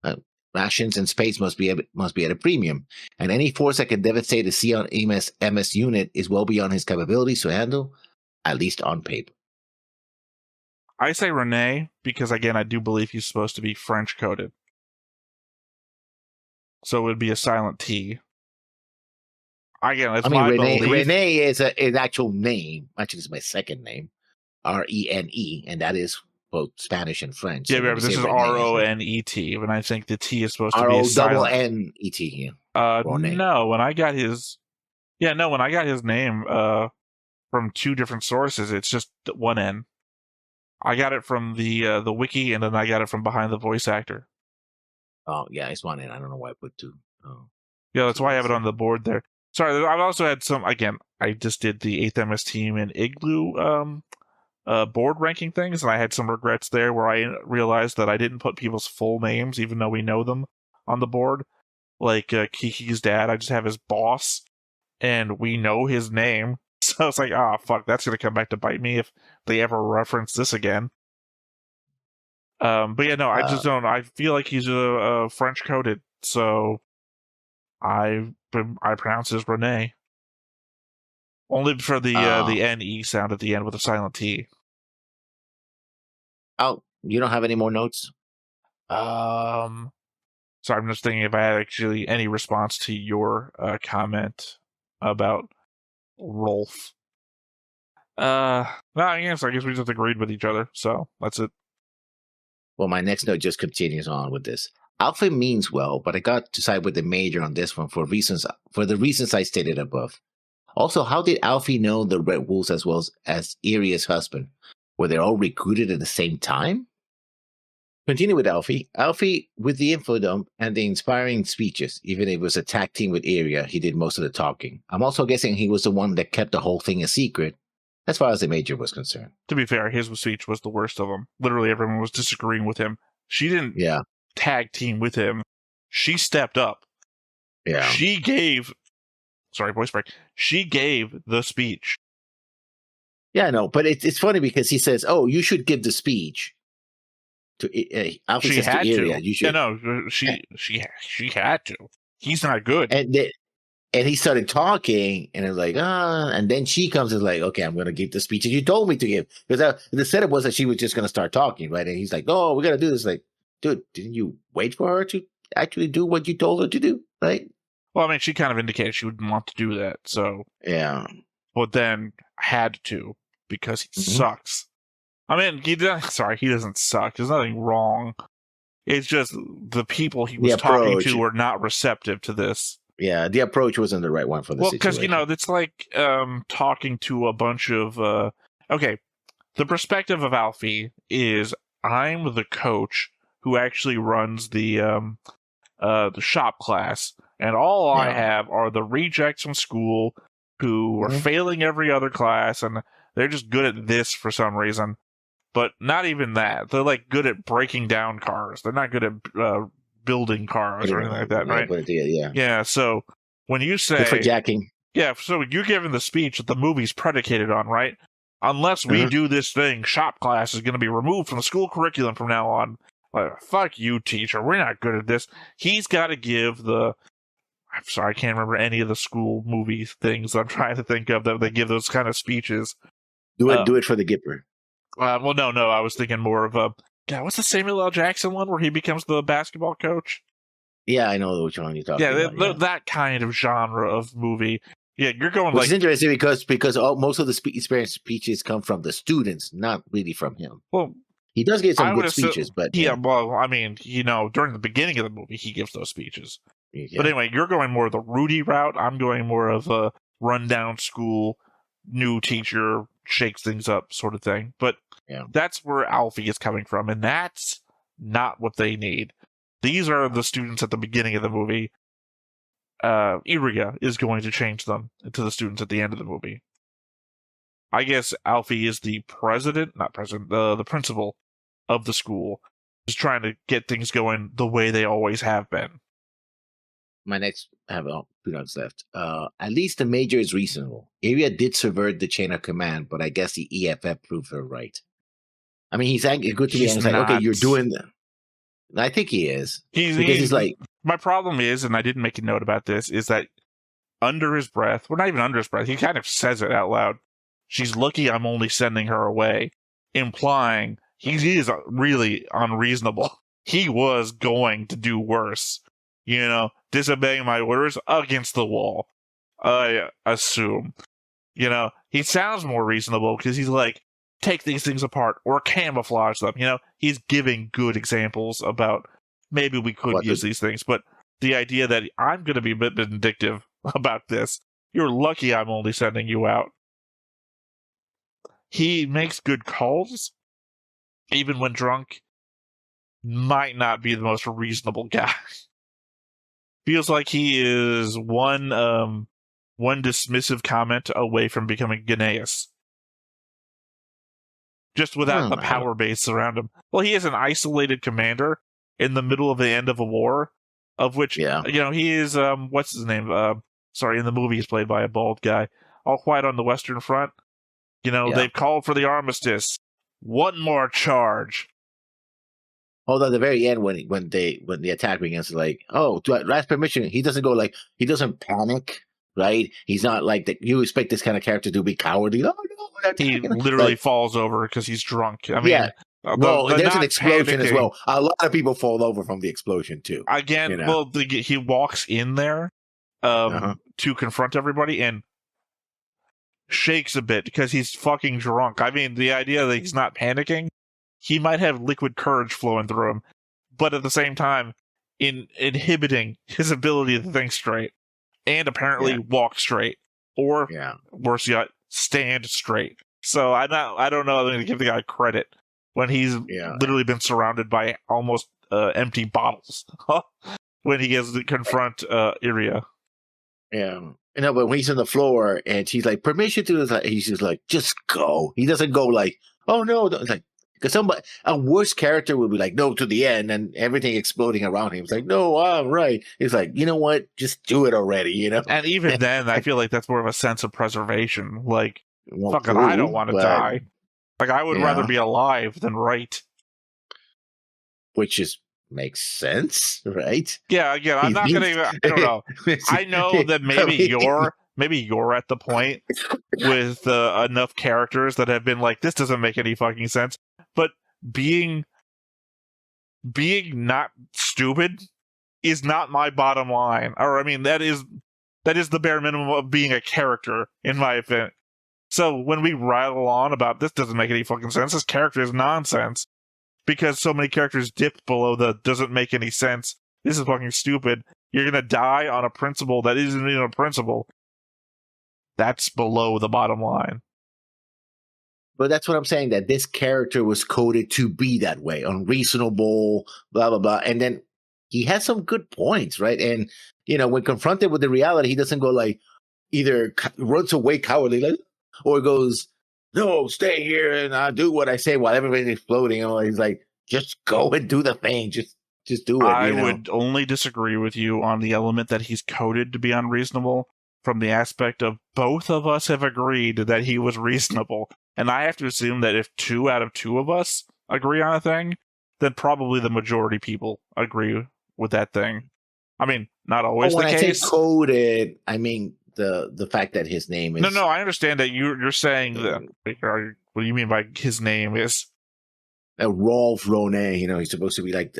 Speaker 2: and space must be at a premium. And any force that can devastate a Zeon MS unit is well beyond his capabilities to handle, at least on paper.
Speaker 1: I say Rene because, again, I do believe he's supposed to be French coded. So it would be a silent T. Again, it's my belief.
Speaker 2: Rene is an actual name. Actually, it's my second name. Rene, and that is both Spanish and French.
Speaker 1: Yeah,
Speaker 2: so
Speaker 1: but this is Ronet, and I think the T is supposed to be a silent.
Speaker 2: R-O-N-E-T.
Speaker 1: No, when I got his name from two different sources, it's just one N. I got it from the wiki, and then I got it from behind the voice actor.
Speaker 2: Oh yeah, it's one N. I don't know why I put two. Oh.
Speaker 1: Yeah, that's why I have it on the board there. Sorry, I've also had some. Again, I just did the 8th MS team and Igloo board ranking things, and I had some regrets there where I realized that I didn't put people's full names, even though we know them, on the board. Like Kiki's dad, I just have his boss, and we know his name. So it's like, fuck, that's going to come back to bite me if they ever reference this again. But yeah, no, I just don't. I feel like he's a French coded, so I pronounce his Rene. Only for the NE sound at the end with a silent T.
Speaker 2: Oh, you don't have any more notes?
Speaker 1: Sorry, I'm just thinking if I had actually any response to your comment about Rolf. I guess we just agreed with each other, so that's it.
Speaker 2: Well, my next note just continues on with this. Alpha means well, but I got to side with the major on this one for the reasons I stated above. Also, how did Alfie know the Red Wolves as well as Iria's husband? Were they all recruited at the same time? Continue with Alfie. Alfie, with the info dump and the inspiring speeches, even if it was a tag team with Iria, he did most of the talking. I'm also guessing he was the one that kept the whole thing a secret, as far as the major was concerned.
Speaker 1: To be fair, his speech was the worst of them. Literally everyone was disagreeing with him. She didn't tag team with him. She stepped up.
Speaker 2: Yeah.
Speaker 1: She gave the speech.
Speaker 2: Yeah, I know, but it's funny because he says, "Oh, you should give the speech." Alfie says to Iria, "You should."
Speaker 1: Yeah, no, she had to. He's not good.
Speaker 2: And he started talking, and it was like, and then she comes and is like, okay, I'm going to give the speech that you told me to give. Because the setup was that she was just going to start talking, right? And he's like, oh, we got to do this. Like, dude, didn't you wait for her to actually do what you told her to do, right?
Speaker 1: Well, I mean, she kind of indicated she wouldn't want to do that, so.
Speaker 2: Yeah.
Speaker 1: But then had to, because he sucks. I mean, he doesn't suck. There's nothing wrong. It's just the people he was talking to were not receptive to this.
Speaker 2: Yeah, the approach wasn't the right one for the situation.
Speaker 1: Well, because, it's like talking to a bunch of... okay, the perspective of Alfie is I'm the coach who actually runs the shop class, and all I have are the rejects from school who are failing every other class, and they're just good at this for some reason. But not even that. They're, like, good at breaking down cars. They're not good at building cars or anything like that, right?
Speaker 2: Yeah.
Speaker 1: Yeah, so when you say...
Speaker 2: Good for jacking.
Speaker 1: Yeah, so you're giving the speech that the movie's predicated on, right? Unless we do this thing, shop class is going to be removed from the school curriculum from now on. Like, fuck you, teacher. We're not good at this. He's got to give the... I'm sorry, I can't remember any of the school movie things I'm trying to think of that they give those kind of speeches.
Speaker 2: Do it for the Gipper.
Speaker 1: Well, no, I was thinking more of a... God, what's the Samuel L. Jackson one where he becomes the basketball coach?
Speaker 2: Yeah, I know which one you're talking about.
Speaker 1: That kind of genre of movie. Yeah, you're going
Speaker 2: Which is interesting because most of the experience speeches come from the students, not really from him.
Speaker 1: Well,
Speaker 2: he does get some good speeches, but
Speaker 1: well, I mean, during the beginning of the movie, he gives those speeches. Yeah. But anyway, you're going more of the Rudy route. I'm going more of a rundown school, new teacher, shakes things up sort of thing. But that's where Alfie is coming from, and that's not what they need. These are the students at the beginning of the movie. Iria is going to change them into the students at the end of the movie. I guess Alfie is the the principal of the school, just trying to get things going the way they always have been.
Speaker 2: My next, I have 2 notes left. At least the major is reasonable. Iria did subvert the chain of command, but I guess the EFF proved her right. I mean, he's good to be honest. Like, okay, you're doing that. I think he is. He's like...
Speaker 1: My problem is, and I didn't make a note about this, is that under his breath, well, not even under his breath, he kind of says it out loud. She's lucky I'm only sending her away, implying he is really unreasonable. He was going to do worse. Disobeying my orders against the wall, I assume. He sounds more reasonable because he's like, take these things apart or camouflage them. He's giving good examples about maybe we could use these things, but the idea that I'm going to be a bit vindictive about this, you're lucky I'm only sending you out. He makes good calls, even when drunk, might not be the most reasonable guy. Feels like he is one dismissive comment away from becoming Gnaeus. Just without the power base around him. Well, he is an isolated commander in the middle of the end of a war, of which, he is, what's his name? In the movie he's played by a bald guy. All Quiet on the Western Front. They've called for the armistice. One more charge.
Speaker 2: Although at the very end, when the attack begins, like, oh, do I ask permission? He doesn't go like, he doesn't panic, right? He's not like that. You expect this kind of character to be cowardly. Oh, no,
Speaker 1: he literally falls over because he's drunk. I mean,
Speaker 2: there's an explosion as well. A lot of people fall over from the explosion too.
Speaker 1: Again, he walks in there to confront everybody and shakes a bit because he's fucking drunk. I mean, the idea that he's not panicking, he might have liquid courage flowing through him, but at the same time, inhibiting his ability to think straight and apparently walk straight, or worse yet, stand straight. So I don't know. I'm going to give the guy credit when he's literally been surrounded by almost empty bottles when he gets to confront Iria.
Speaker 2: Yeah. But when he's on the floor and she's like, permission to this, he's just like, just go. He doesn't go like, oh no. It's like, because a worse character would be like, no, to the end, and everything exploding around him. It's like, no, I'm right. It's like, you know what? Just do it already, And
Speaker 1: even then, I feel like that's more of a sense of preservation. Like, fucking, I don't want to die. Like, I would rather be alive than right.
Speaker 2: Which makes sense, right?
Speaker 1: Yeah, again, I'm not going to, I don't know. I know that maybe you're at the point with enough characters that have been like, this doesn't make any fucking sense. But being not stupid is not my bottom line. Or, I mean, that is the bare minimum of being a character, in my opinion. So when we rattle on about this doesn't make any fucking sense, this character is nonsense. Because so many characters dip below the doesn't make any sense, this is fucking stupid, you're gonna die on a principle that isn't even a principle. That's below the bottom line.
Speaker 2: But that's what I'm saying, that this character was coded to be that way, unreasonable, blah, blah, blah. And then he has some good points, right? And, when confronted with the reality, he doesn't go like, either runs away cowardly, like, or goes, no, stay here and I'll do what I say while everybody's exploding. He's like, just go and do the thing. Just Just do it.
Speaker 1: I would only disagree with you on the element that he's coded to be unreasonable from the aspect of both of us have agreed that he was reasonable. And I have to assume that if 2 out of 2 of us agree on a thing, then probably the majority people agree with that thing. I mean, not always the
Speaker 2: when
Speaker 1: case.
Speaker 2: I say coded, I mean the fact that his name is.
Speaker 1: No, I understand that you're saying that. What do you mean by his name is?
Speaker 2: Rolf Rone, he's supposed to be like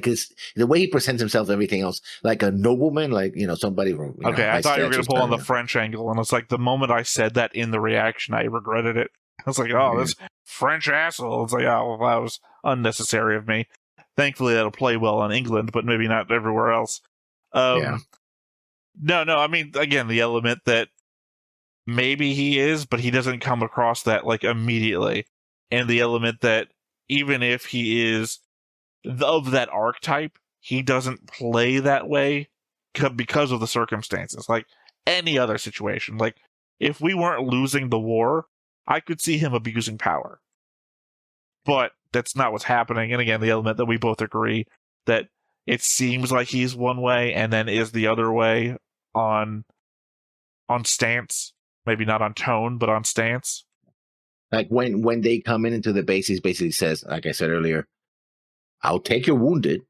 Speaker 2: his the way he presents himself, everything else, like a nobleman, like somebody from.
Speaker 1: Okay, I thought you were going to pull on the French angle, and it's like the moment I said that in the reaction, I regretted it. I was like, "Oh, this French asshole!" It's like, "Oh, well, that was unnecessary of me." Thankfully, that'll play well in England, but maybe not everywhere else. No. I mean, again, the element that maybe he is, but he doesn't come across that like immediately. And the element that even if he is of that archetype, he doesn't play that way because of the circumstances. Like any other situation. Like if we weren't losing the war, I could see him abusing power. But that's not what's happening. And again, the element that we both agree that it seems like he's one way and then is the other way on stance. Maybe not on tone, but on stance.
Speaker 2: Like when they come into the base, he basically says, like I said earlier, I'll take your wounded,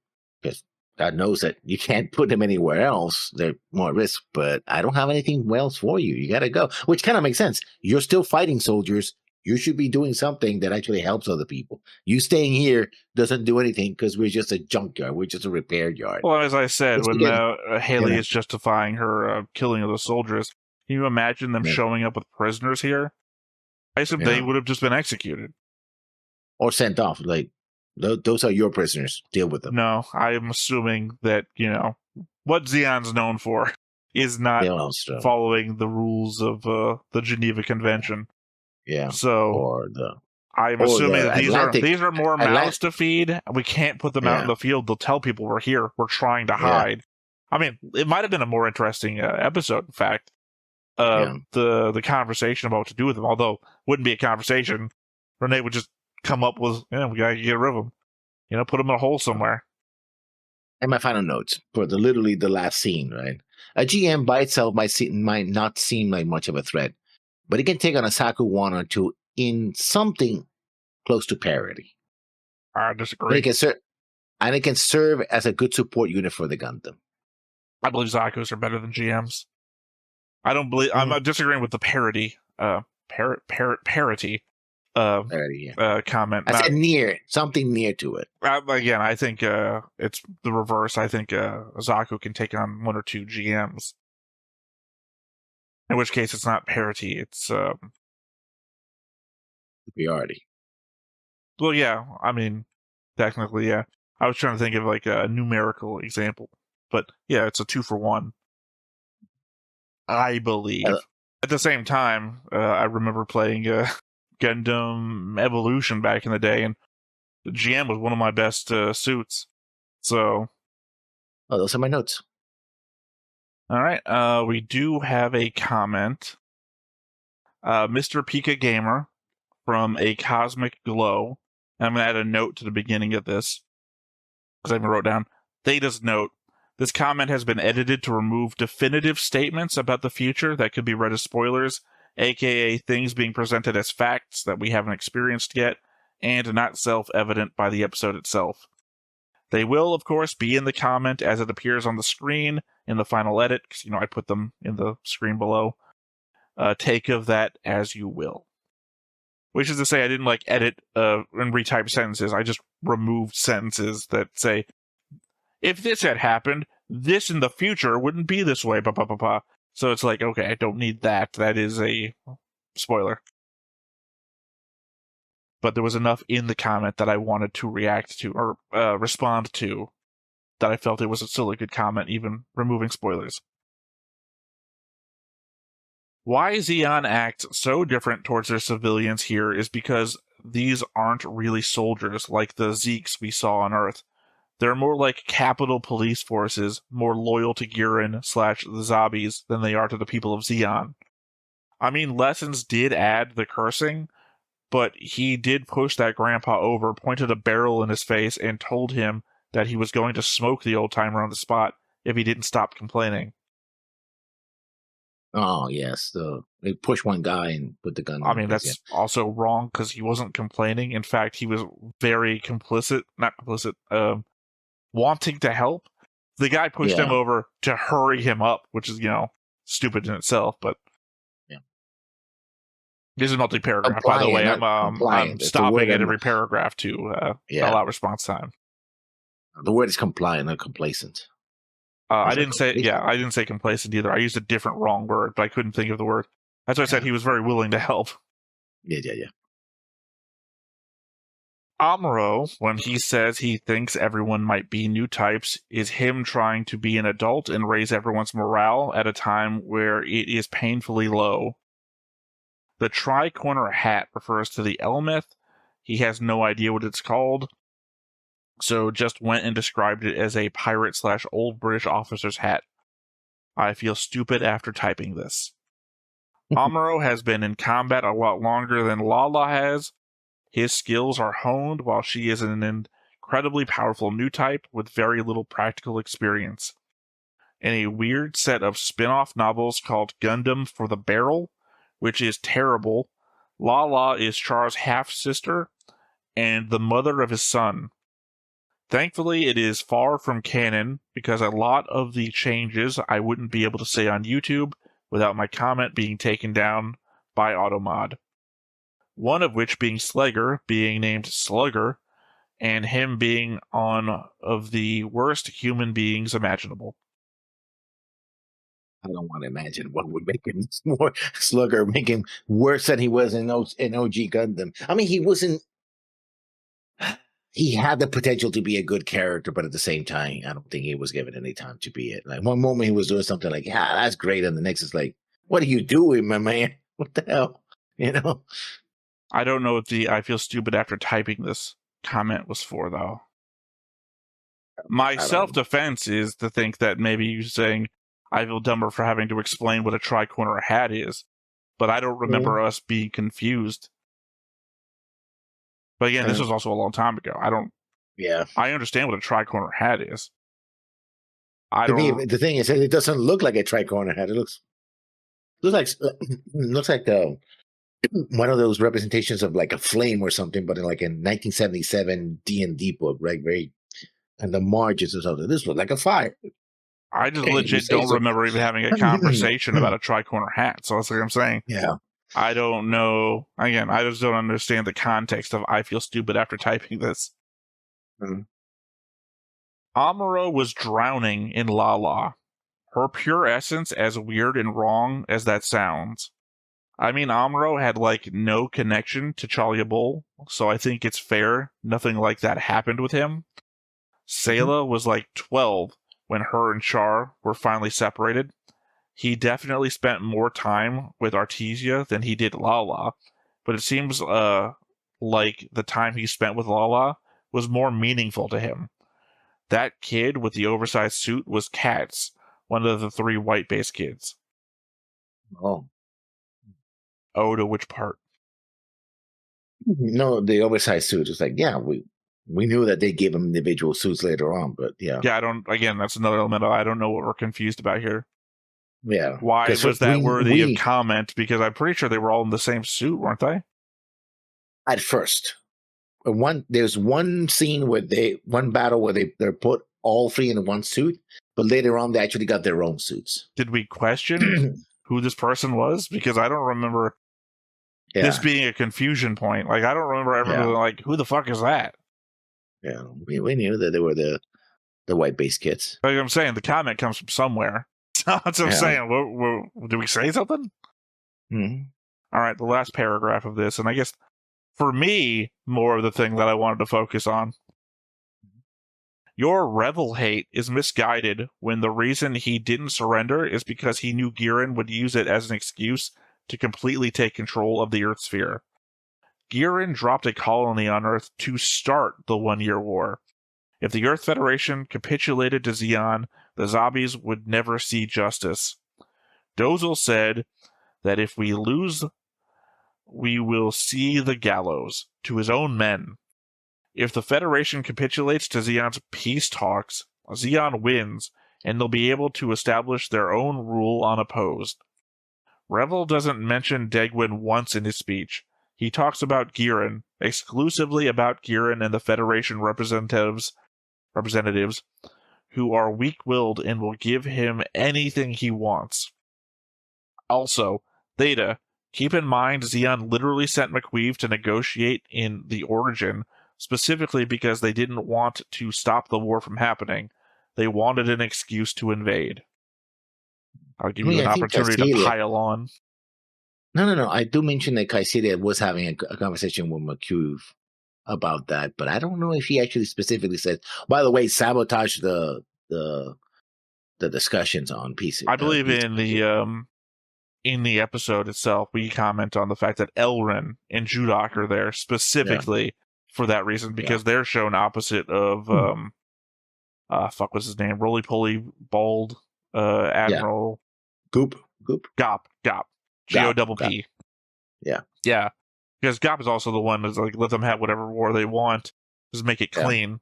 Speaker 2: because God knows that you can't put them anywhere else. They're more at risk, but I don't have anything else for you. You got to go, which kind of makes sense. You're still fighting soldiers. You should be doing something that actually helps other people. You staying here doesn't do anything because we're just a junkyard. We're just a repair yard.
Speaker 1: Well, as I said, when Haley is justifying her killing of the soldiers, can you imagine them showing up with prisoners here? I assume they would have just been executed.
Speaker 2: Or sent off. Like, those are your prisoners. Deal with them.
Speaker 1: No, I am assuming that, what Zeon's known for is not following the rules of the Geneva Convention.
Speaker 2: Yeah.
Speaker 1: So I'm assuming that these are more mouths to feed. We can't put them out in the field. They'll tell people we're here. We're trying to hide. I mean, it might have been a more interesting episode, in fact. The conversation about what to do with them, although wouldn't be a conversation. Renee would just come up with, we gotta get rid of them. Put them in a hole somewhere.
Speaker 2: And my final notes for literally the last scene, right? A GM by itself might not seem like much of a threat, but it can take on a Zaku 1 or 2 in something close to parity.
Speaker 1: I disagree.
Speaker 2: And it can serve as a good support unit for the Gundam.
Speaker 1: I believe Zakus are better than GMs. I don't believe. I'm disagreeing with the parity. Parity. Comment.
Speaker 2: I said something near to it.
Speaker 1: Again, I think it's the reverse. I think Zaku can take on 1 or 2 GMs. In which case, it's not parity. It's
Speaker 2: superiority.
Speaker 1: Well, yeah. I mean, technically, yeah. I was trying to think of like a numerical example, but yeah, it's a 2-for-1. I believe. At the same time, I remember playing Gundam Evolution back in the day, and the GM was one of my best suits. So,
Speaker 2: those are my notes.
Speaker 1: All right, we do have a comment. Mr. Pika Gamer from A Cosmic Glow. And I'm going to add a note to the beginning of this, because I even wrote down Theta's note. This comment has been edited to remove definitive statements about the future that could be read as spoilers, aka things being presented as facts that we haven't experienced yet, and not self-evident by the episode itself. They will, of course, be in the comment as it appears on the screen in the final edit, because, I put them in the screen below. Take of that as you will. Which is to say, I didn't, edit and retype sentences. I just removed sentences that say, if this had happened, this in the future wouldn't be this way, So it's like, okay, I don't need that. That is a spoiler. But there was enough in the comment that I wanted to react to, or respond to, that I felt it was still a good comment, even removing spoilers. Why Zeon acts so different towards their civilians here is because these aren't really soldiers like the Zeeks we saw on Earth. They're more like Capitol police forces, more loyal to Gurren / the Zombies than they are to the people of Zeon. I mean, Lessons did add the cursing, but he did push that grandpa over, pointed a barrel in his face, and told him that he was going to smoke the old timer on the spot if he didn't stop complaining.
Speaker 2: Oh yes, they push one guy and put the gun on.
Speaker 1: I mean, that's also wrong because he wasn't complaining. In fact, he was very wanting to help. The guy pushed him over to hurry him up, which is, stupid in itself, but this is multi-paragraph, by the way. I'm stopping at every paragraph to allow response time.
Speaker 2: The word is compliant, not complacent.
Speaker 1: I didn't say complacent either. I used a different wrong word, but I couldn't think of the word. That's why I said he was very willing to help.
Speaker 2: Yeah.
Speaker 1: Amuro, when he says he thinks everyone might be new types, is him trying to be an adult and raise everyone's morale at a time where it is painfully low. The tri-corner hat refers to the Elmeth. He has no idea what it's called, so just went and described it as a pirate/old British officer's hat. I feel stupid after typing this. Amuro has been in combat a lot longer than Lala has. His skills are honed while she is an incredibly powerful new type with very little practical experience. In a weird set of spin-off novels called Gundam for the Barrel, which is terrible, Lala is Char's half-sister and the mother of his son. Thankfully, it is far from canon, because a lot of the changes I wouldn't be able to say on YouTube without my comment being taken down by Automod. One of which being Slegger being named Slugger, and him being one of the worst human beings imaginable.
Speaker 2: I don't want to imagine what would make him more Slugger, make him worse than he was in OG Gundam. I mean, he had the potential to be a good character, but at the same time, I don't think he was given any time to be it. Like, one moment he was doing something like, yeah, that's great. And the next is like, what are you doing, my man? What the hell?
Speaker 1: I don't know what the I feel stupid after typing this comment was for, though. My self-defense is to think that maybe you're saying I feel dumber for having to explain what a tri-corner hat is, but I don't remember us being confused. But again, this was also a long time ago. I understand what a tri-corner hat is.
Speaker 2: The thing is, it doesn't look like a tri-corner hat. It looks like one of those representations of like a flame or something, but in like a 1977 D&D book, right? Very, and the margins or something. This looked like a fire.
Speaker 1: I just legit don't remember even having a conversation about a tri-corner hat. So that's what I'm saying.
Speaker 2: Yeah.
Speaker 1: I don't know. Again, I just don't understand the context of I feel stupid after typing this. Amuro was drowning in Lala. Her pure essence, as weird and wrong as that sounds. I mean, Amuro had like no connection to Chalia Bull, so I think it's fair nothing like that happened with him. Sayla was like 12 when her and Char were finally separated. He definitely spent more time with Artesia than he did Lala, but it seems like the time he spent with Lala was more meaningful to him. That kid with the oversized suit was Katz, one of the 3 white-based kids.
Speaker 2: Oh,
Speaker 1: to which part?
Speaker 2: No, the oversized suit. It's like, yeah, we knew that they gave him individual suits later on, but yeah.
Speaker 1: Yeah, that's another element I don't know what we're confused about here.
Speaker 2: Yeah.
Speaker 1: Why was that worthy of comment? Because I'm pretty sure they were all in the same suit, weren't they?
Speaker 2: At first. There's one scene where one battle where they're put all 3 in one suit, but later on they actually got their own suits.
Speaker 1: Did we question who this person was? Because I don't remember this being a confusion point. Like, I don't remember ever being like, who the fuck is that? Yeah,
Speaker 2: we knew that they were the white-based kids.
Speaker 1: Like I'm saying, the comment comes from somewhere. That's what I'm saying. Did we say something?
Speaker 2: Mm-hmm.
Speaker 1: All right, the last paragraph of this, and I guess for me, more of the thing that I wanted to focus on. Your Revel hate is misguided when the reason he didn't surrender is because he knew Giran would use it as an excuse to completely take control of the Earth sphere. Giran dropped a colony on Earth to start the 1-year war. If the Earth Federation capitulated to Zeon, the zombies would never see justice. Dozel said that if we lose, we will see the gallows to his own men. If the Federation capitulates to Zeon's peace talks, Zeon wins, and they'll be able to establish their own rule unopposed. Revel doesn't mention Degwin once in his speech. He talks about Giran, exclusively about Giran and the Federation representatives, who are weak-willed and will give him anything he wants. Also, Theta, keep in mind Zeon literally sent McQueeve to negotiate in the Origin, specifically because they didn't want to stop the war from happening. They wanted an excuse to invade. I'll give you an opportunity to pile on.
Speaker 2: No. I do mention that Caicelia was having a conversation with McQueeve about that, but I don't know if he actually specifically said, by the way, sabotage the discussions on PC.
Speaker 1: I believe in the episode itself, we comment on the fact that Elrin and Judak are there specifically for that reason, because they're shown opposite of fuck, what's his name? Roly-poly, bald Admiral
Speaker 2: Goop.
Speaker 1: Gop. G-O-P-P.
Speaker 2: Yeah.
Speaker 1: Yeah. Because Gop is also the one that's like, let them have whatever war they want. Just make it clean.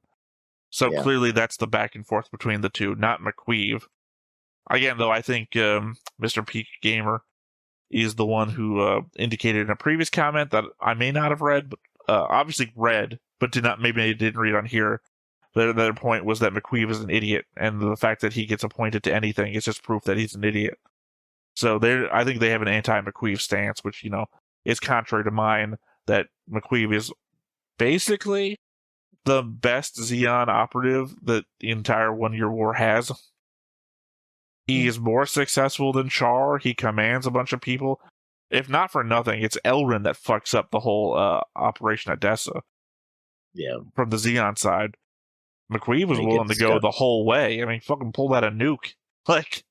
Speaker 1: So clearly that's the back and forth between the two, not McQueeve. Again, though, I think Mr. Peak Gamer is the one who indicated in a previous comment that I may not have read, but obviously read, but didn't read on here. Their point was that McQueeve is an idiot, and the fact that he gets appointed to anything is just proof that he's an idiot. So I think they have an anti-McQueeve stance, which, is contrary to mine, that McQueeve is basically the best Zeon operative that the entire 1 Year War has. He is more successful than Char. He commands a bunch of people. If not for nothing, it's Elrin that fucks up the whole Operation Odessa.
Speaker 2: Yeah.
Speaker 1: From the Zeon side. McQueeve was willing to go the whole way. I mean, fucking pull that a nuke. Like,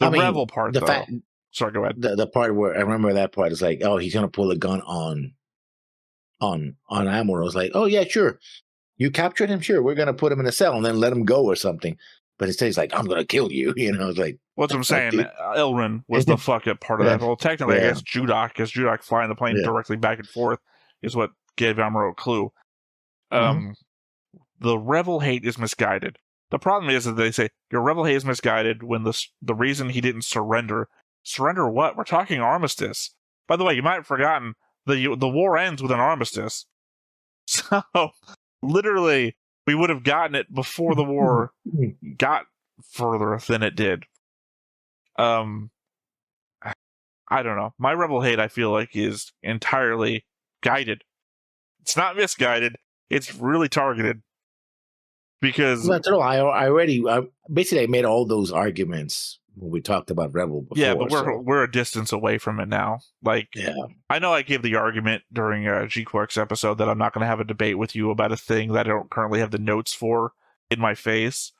Speaker 1: Revel part, though. Sorry, go ahead.
Speaker 2: The part where I remember that part is like, oh, he's gonna pull a gun on Amor. I was like, oh yeah, sure. You captured him, sure. We're gonna put him in a cell and then let him go or something. But instead, he's like, I'm gonna kill you. It's like,
Speaker 1: what's I'm saying? Elrin was the fuck up part of that. Well, technically, I guess Judak, because Judak flying the plane directly back and forth is what gave Amuro a clue. The Revel hate is misguided. The problem is that they say your Revel hate is misguided when the reason he didn't surrender. Surrender what? We're talking armistice. By the way, you might have forgotten the war ends with an armistice. So literally, we would have gotten it before the war got further than it did. I don't know. My Revel hate, I feel like, is entirely guided. It's not misguided. It's really targeted. Because
Speaker 2: I basically made all those arguments when we talked about Rebel before.
Speaker 1: Yeah, but we're a distance away from it now. Like, I know I gave the argument during G-Quark's episode that I'm not going to have a debate with you about a thing that I don't currently have the notes for in my face.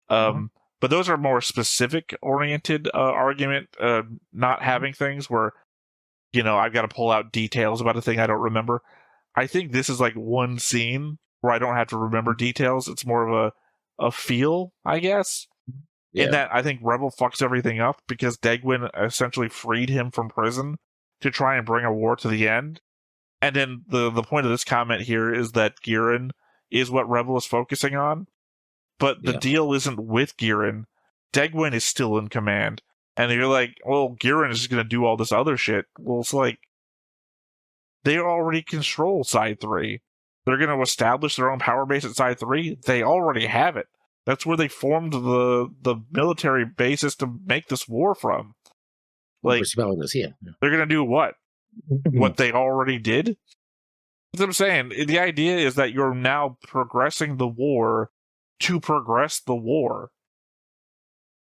Speaker 1: But those are more specific oriented argument, not having things where, I've got to pull out details about a thing I don't remember. I think this is like one scene where I don't have to remember details. It's more of a feel, I guess. Yeah. In that, I think Rebel fucks everything up because Degwin essentially freed him from prison to try and bring a war to the end. And then the point of this comment here is that Giran is what Rebel is focusing on. But the deal isn't with Giran. Degwin is still in command. And you're like, well, Giran is just going to do all this other shit. Well, it's like, they already control Side 3. They're going to establish their own power base at Side 3. They already have it. That's where they formed the military bases to make this war from. Like, they're going to do what? What they already did? That's what I'm saying. The idea is that you're now progressing the war to progress the war.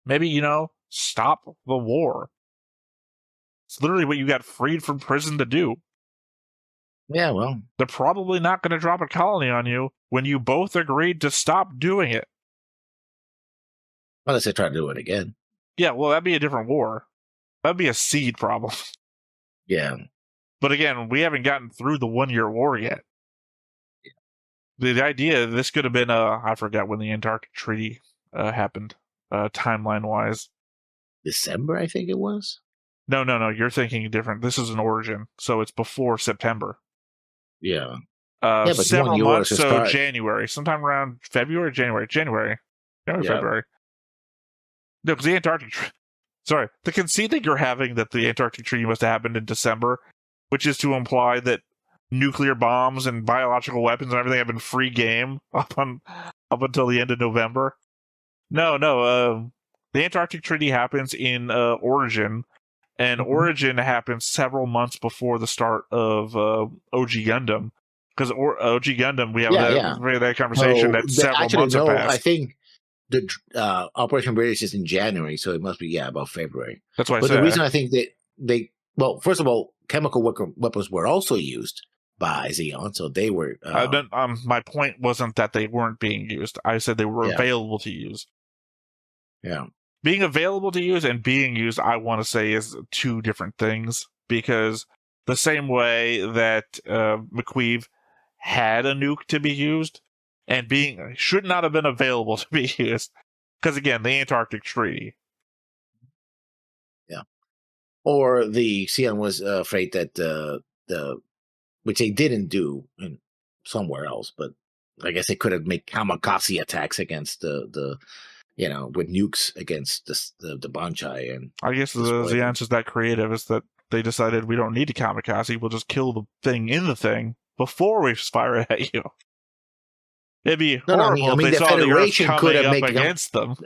Speaker 1: Maybe, stop the war. It's literally what you got freed from prison to do.
Speaker 2: Yeah, well.
Speaker 1: They're probably not going to drop a colony on you when you both agreed to stop doing it.
Speaker 2: Unless they try to do it again.
Speaker 1: Yeah, well, that'd be a different war. That'd be a seed problem.
Speaker 2: Yeah.
Speaker 1: But again, we haven't gotten through the 1 year war yet. Yeah. The idea, this could have been, I forgot when the Antarctic Treaty happened, timeline-wise.
Speaker 2: December, I think it was?
Speaker 1: No, you're thinking different. This is an origin, so it's before September.
Speaker 2: Yeah. Yeah, but
Speaker 1: Several
Speaker 2: you want
Speaker 1: months,
Speaker 2: to
Speaker 1: so
Speaker 2: start.
Speaker 1: January, sometime around February, January,
Speaker 2: Yeah.
Speaker 1: February. No, because the Antarctic. Sorry, the conceit that you're having that the Antarctic Treaty must have happened in December, which is to imply that nuclear bombs and biological weapons and everything have been free game up until the end of November. No. The Antarctic Treaty happens in Origin, and Origin happens several months before the start of OG Gundam. Because OG Gundam, we have that conversation that several months have passed.
Speaker 2: I think the Operation British is in January, so it must be about February.
Speaker 1: That's why I
Speaker 2: But
Speaker 1: said.
Speaker 2: the reason I think that well, first of all, chemical weapons were also used by Zeon, so they were.
Speaker 1: My point wasn't that they weren't being used. I said they were available to use.
Speaker 2: Yeah.
Speaker 1: Being available to use and being used, I want to say, is two different things. Because the same way that McQueeve had a nuke to be used, and should not have been available to be used. Because again, the Antarctic Treaty.
Speaker 2: Yeah. Or the Zeon was afraid that the which they didn't do somewhere else, but I guess they could have made kamikaze attacks against the with nukes against the Banchai. And
Speaker 1: I guess the answer is that creative is that they decided we don't need to kamikaze, we'll just kill the thing in the thing before we fire it at you. It'd be horrible if they saw the Earth coming up against them.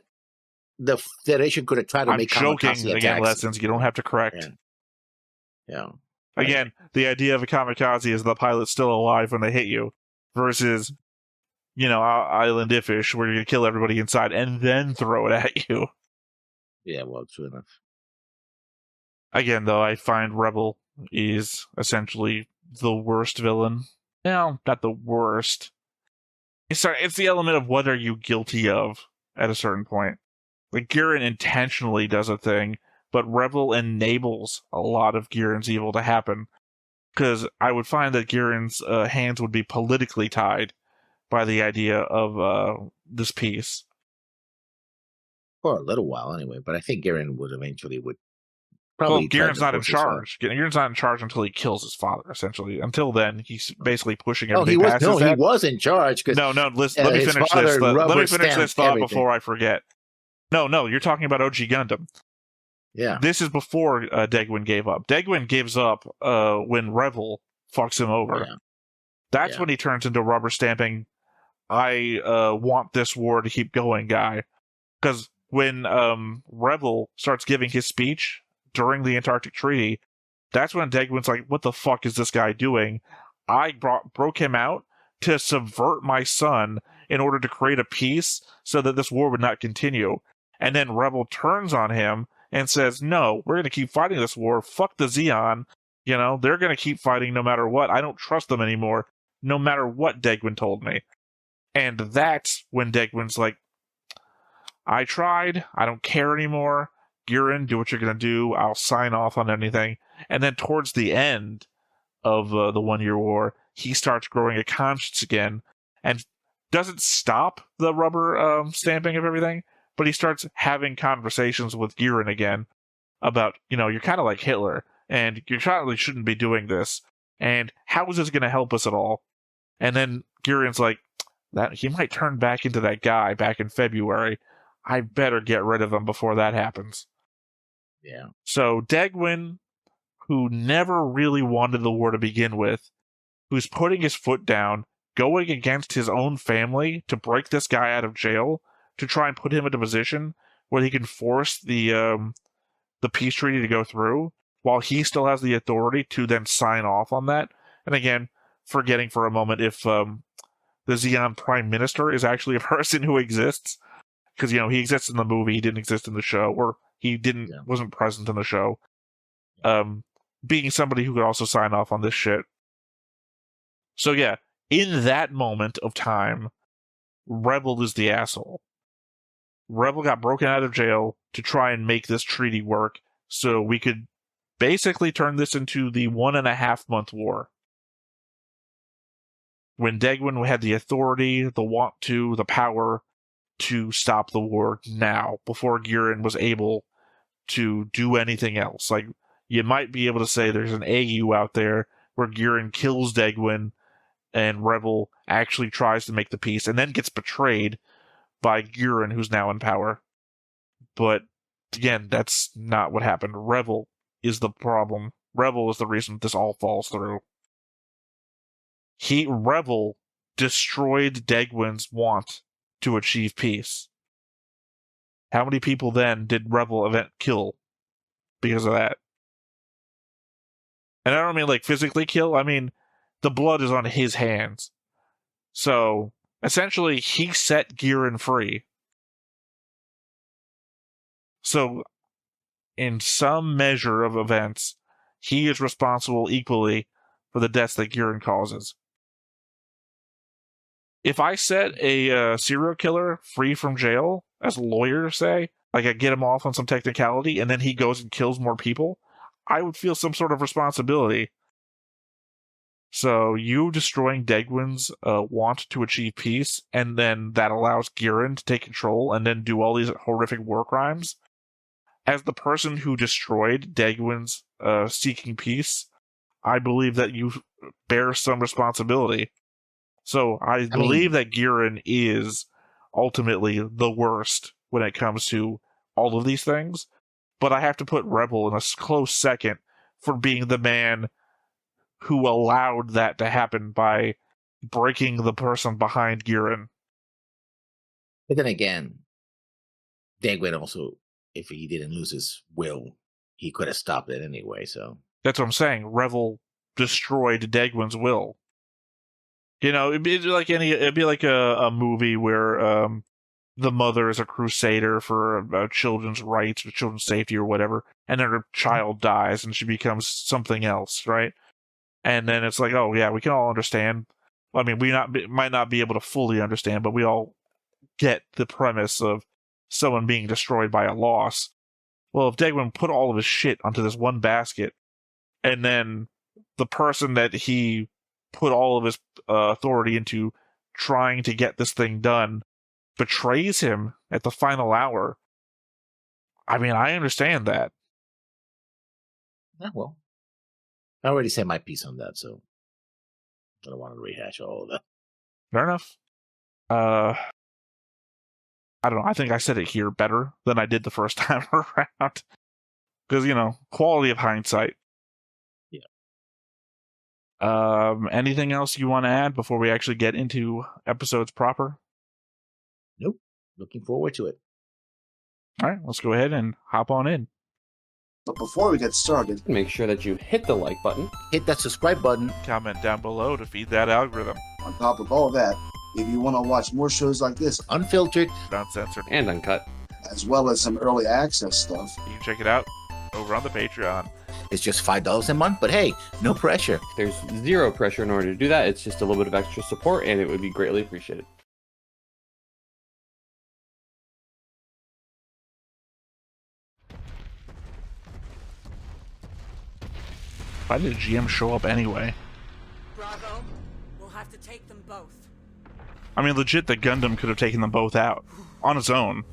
Speaker 2: The Federation could have tried to make kamikaze attacks.
Speaker 1: I'm joking again, Lessons. You don't have to correct.
Speaker 2: Yeah.
Speaker 1: Again, the idea of a kamikaze is the pilot's still alive when they hit you, versus, Island Iffish, where you're going to kill everybody inside and then throw it at you.
Speaker 2: Yeah, well, true enough.
Speaker 1: Again, though, I find Rebel is essentially the worst villain. No, not the worst. It's the element of what are you guilty of at a certain point. Like, Giran intentionally does a thing, but Rebel enables a lot of Giran's evil to happen. Because I would find that Giran's hands would be politically tied by the idea of this piece.
Speaker 2: For a little while, anyway. But I think Giran would probably.
Speaker 1: Well, Giran's not in charge. Giran's not in charge until he kills his father, essentially. Until then, he's basically pushing everything past his dad.
Speaker 2: He was in charge.
Speaker 1: No, let me finish this. Let me finish this thought before I forget. No, you're talking about OG Gundam.
Speaker 2: Yeah.
Speaker 1: This is before Degwin gave up. Degwin gives up when Revel fucks him over. Yeah. That's when he turns into rubber stamping, I want this war to keep going guy. Because when Revel starts giving his speech during the Antarctic Treaty, that's when Degwin's like, what the fuck is this guy doing? I broke him out to subvert my son in order to create a peace so that this war would not continue. And then Revel turns on him and says, no, we're going to keep fighting this war. Fuck the Zeon. They're going to keep fighting no matter what. I don't trust them anymore, no matter what Degwin told me. And that's when Degwin's like, I tried. I don't care anymore. Giran, do what you're going to do. I'll sign off on anything. And then towards the end of the 1 Year War, he starts growing a conscience again and doesn't stop the rubber stamping of everything, but he starts having conversations with Giran again about, you're kind of like Hitler, and you probably shouldn't be doing this, and how is this going to help us at all? And then Giran's like, that he might turn back into that guy back in February. I better get rid of him before that happens.
Speaker 2: Yeah.
Speaker 1: So Degwin, who never really wanted the war to begin with, who's putting his foot down, going against his own family to break this guy out of jail, to try and put him in a position where he can force the peace treaty to go through, while he still has the authority to then sign off on that. And again, forgetting for a moment if the Zeon Prime Minister is actually a person who exists, because he exists in the movie, he didn't exist in the show, or he wasn't present in the show. Being somebody who could also sign off on this shit. So yeah, in that moment of time, Rebel is the asshole. Rebel got broken out of jail to try and make this treaty work so we could basically turn this into the 1.5 month war. When Degwin had the authority, the want to, the power to stop the war now, before Giran was able to do anything else. Like, you might be able to say there's an AU out there where Giran kills Degwin and Rebel actually tries to make the peace and then gets betrayed by Gurren, who's now in power. But again, that's not what happened. Rebel is the problem. Rebel is the reason this all falls through. Rebel destroyed Degwin's want to achieve peace. How many people then did Rebel event kill because of that? And I don't mean like physically kill, I mean the blood is on his hands. So essentially he set Gurren free. So in some measure of events, he is responsible equally for the deaths that Gurren causes. If I set a serial killer free from jail, as a lawyer, say, like I get him off on some technicality, and then he goes and kills more people, I would feel some sort of responsibility. So you destroying Degwin's want to achieve peace, and then that allows Gurren to take control and then do all these horrific war crimes. As the person who destroyed Degwin's seeking peace, I believe that you bear some responsibility. So I believe that Gurren is ultimately the worst when it comes to all of these things, but I have to put Rebel in a close second for being the man who allowed that to happen by breaking the person behind Gurren.
Speaker 2: But then again, Degwin also, if he didn't lose his will, he could have stopped it anyway, so.
Speaker 1: That's what I'm saying. Rebel destroyed Degwin's will. You know, it'd be like a movie where the mother is a crusader for children's rights or children's safety or whatever, and then her child dies and she becomes something else, right? And then it's like, oh yeah, we can all understand. I mean, might not be able to fully understand, but we all get the premise of someone being destroyed by a loss. Well, if Degwin put all of his shit onto this one basket, and then the person that he put all of his authority into trying to get this thing done betrays him at the final hour, I mean, I understand that.
Speaker 2: Yeah, well, I already said my piece on that, so I don't want to rehash all of that.
Speaker 1: Fair enough. I don't know. I think I said it here better than I did the first time around. Because, you know, quality of hindsight.
Speaker 2: Yeah.
Speaker 1: Anything else you want to add before we actually get into episodes proper?
Speaker 2: Nope. Looking forward to it.
Speaker 1: All right, let's go ahead and hop on in.
Speaker 3: But before we get started,
Speaker 4: Make sure that you hit the like button.
Speaker 2: Hit that subscribe button.
Speaker 1: Comment down below to feed that algorithm.
Speaker 3: on top of all that, if you want to watch more shows like this,
Speaker 2: Unfiltered.
Speaker 1: Uncensored.
Speaker 4: And uncut.
Speaker 3: as well as some early access stuff,
Speaker 1: You can check it out over on the Patreon.
Speaker 2: It's just $5 a month, but hey, no pressure.
Speaker 4: There's zero pressure in order to do that. It's just a little bit of extra support, and it would be greatly appreciated.
Speaker 1: Why did GM show up anyway?
Speaker 5: Bravo, we'll have to take them both.
Speaker 1: I mean, legit, the Gundam could have taken them both out on its own.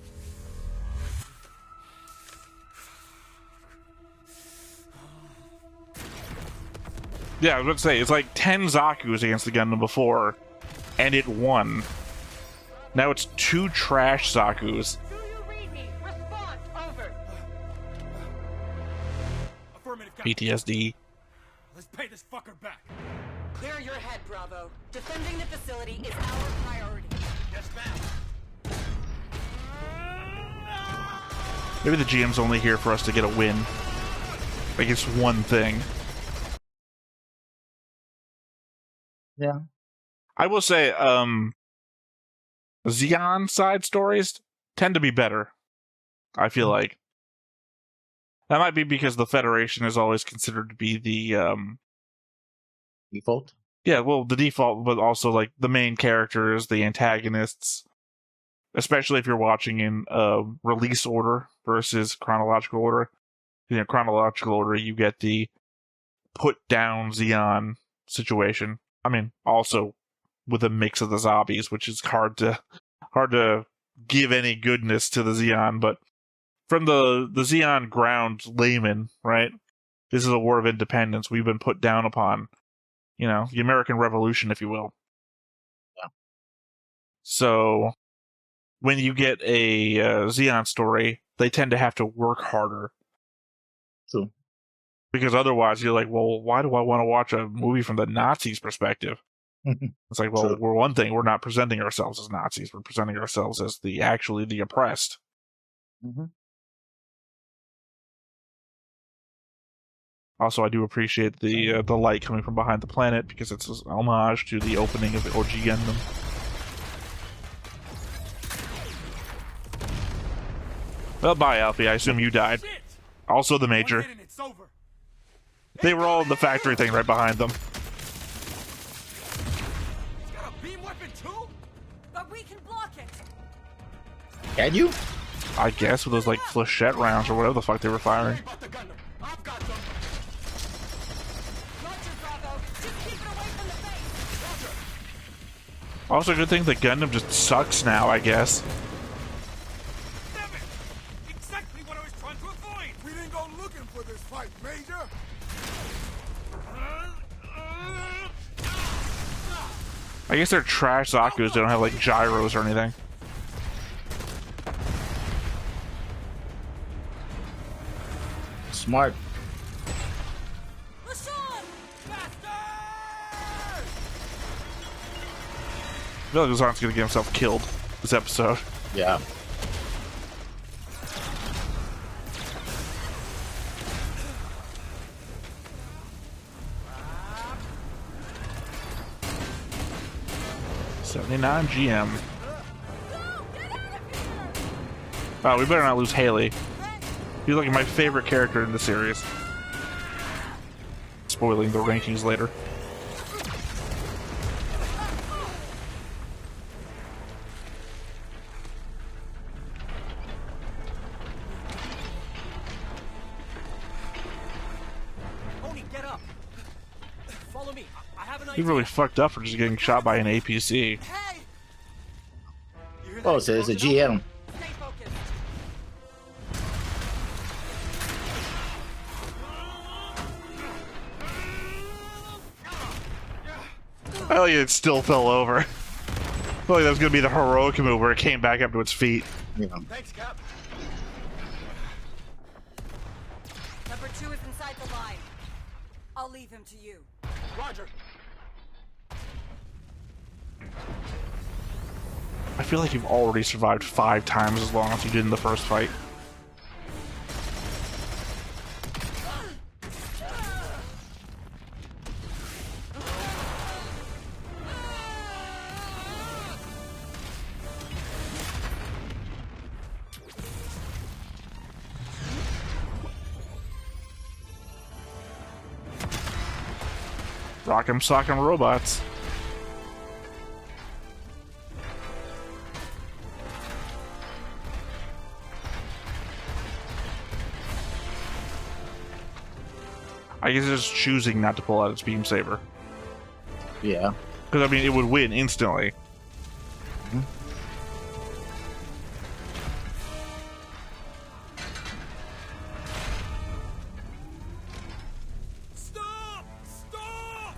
Speaker 1: Yeah, I was about to say, it's like 10 Zakus against the Gundam before, and it won. Now it's 2 trash Zakus.
Speaker 5: Do you read me? Response, over.
Speaker 6: Affirmative, Captain.
Speaker 1: PTSD.
Speaker 6: Let's pay this fucker back.
Speaker 5: Clear your head, Bravo. Defending the facility is our priority.
Speaker 6: Yes, ma'am.
Speaker 1: Maybe the GM's only here for us to get a win. Like, it's one thing.
Speaker 2: Yeah.
Speaker 1: I will say, Xeon side stories tend to be better, I feel like. That might be because the Federation is always considered to be the,
Speaker 2: Default.
Speaker 1: yeah, well, the default, but also, like, the main characters, the antagonists, especially if you're watching in release order versus chronological order. You know, chronological order, you get the put down Xeon situation. I mean, also with a mix of the zombies, which is hard to give any goodness to the Xeon, but from the Xeon ground layman, right? This is a war of independence. We've been put down upon. you know, the American Revolution, if you will.
Speaker 2: Yeah.
Speaker 1: So when you get a Xeon story, they tend to have to work harder.
Speaker 2: True.
Speaker 1: Because otherwise you're like, well, why do I want to watch a movie from the Nazis' perspective? It's like, well,
Speaker 2: True.
Speaker 1: we're one thing, we're not presenting ourselves as Nazis, we're presenting ourselves as the oppressed.
Speaker 2: Mm-hmm.
Speaker 1: Also, I do appreciate the light coming from behind the planet because it's an homage to the opening of the OG Gundam. Well, bye, Alfie. I assume you died.
Speaker 6: Shit!
Speaker 1: Also, the
Speaker 6: One
Speaker 1: Major.
Speaker 6: hit and it's over.
Speaker 1: They were all in the factory thing right behind them.
Speaker 6: It's got a beam weapon too?
Speaker 5: But we can block it.
Speaker 2: Can you?
Speaker 1: I guess with those like flechette rounds or whatever the fuck they were firing.
Speaker 6: Worry about the Gundam. I've got them.
Speaker 5: Roger, Bravo. Just keep it away from the base.
Speaker 1: Also, good thing the Gundam just sucks now, I guess.
Speaker 6: Damn it! Exactly what I was trying to avoid.
Speaker 7: We didn't go looking for this fight, Major.
Speaker 1: I guess they're trash Zakus. They don't have like gyros or anything.
Speaker 2: Smart.
Speaker 5: LaShawn!
Speaker 6: Bastard!
Speaker 1: I feel like Lazar's gonna get himself killed this episode.
Speaker 2: Yeah.
Speaker 1: $79 GM. Oh, we better not lose Haley. She's like my favorite character in the series. Spoiling the rankings later.
Speaker 6: Oni, get up. Follow me. I have an
Speaker 1: He
Speaker 6: idea.
Speaker 1: really fucked up for just getting shot by an APC.
Speaker 6: Hey! You hear
Speaker 2: Oh,
Speaker 6: that
Speaker 2: so it's a
Speaker 6: explosion?
Speaker 2: GM.
Speaker 5: Stay focused.
Speaker 1: I like it still fell over. I feel like that was gonna be the heroic move where it came back up to its feet.
Speaker 2: Yeah.
Speaker 6: Thanks, Cap.
Speaker 5: Number 2 is inside the line. I'll leave him to you.
Speaker 6: Roger.
Speaker 1: I feel like you've already survived 5 times as long as you did in the first fight. Rock'em sock'em robots. I guess it's just choosing not to pull out its beam saber.
Speaker 2: Yeah.
Speaker 1: Because, I mean, it would win instantly.
Speaker 6: Stop! Stop!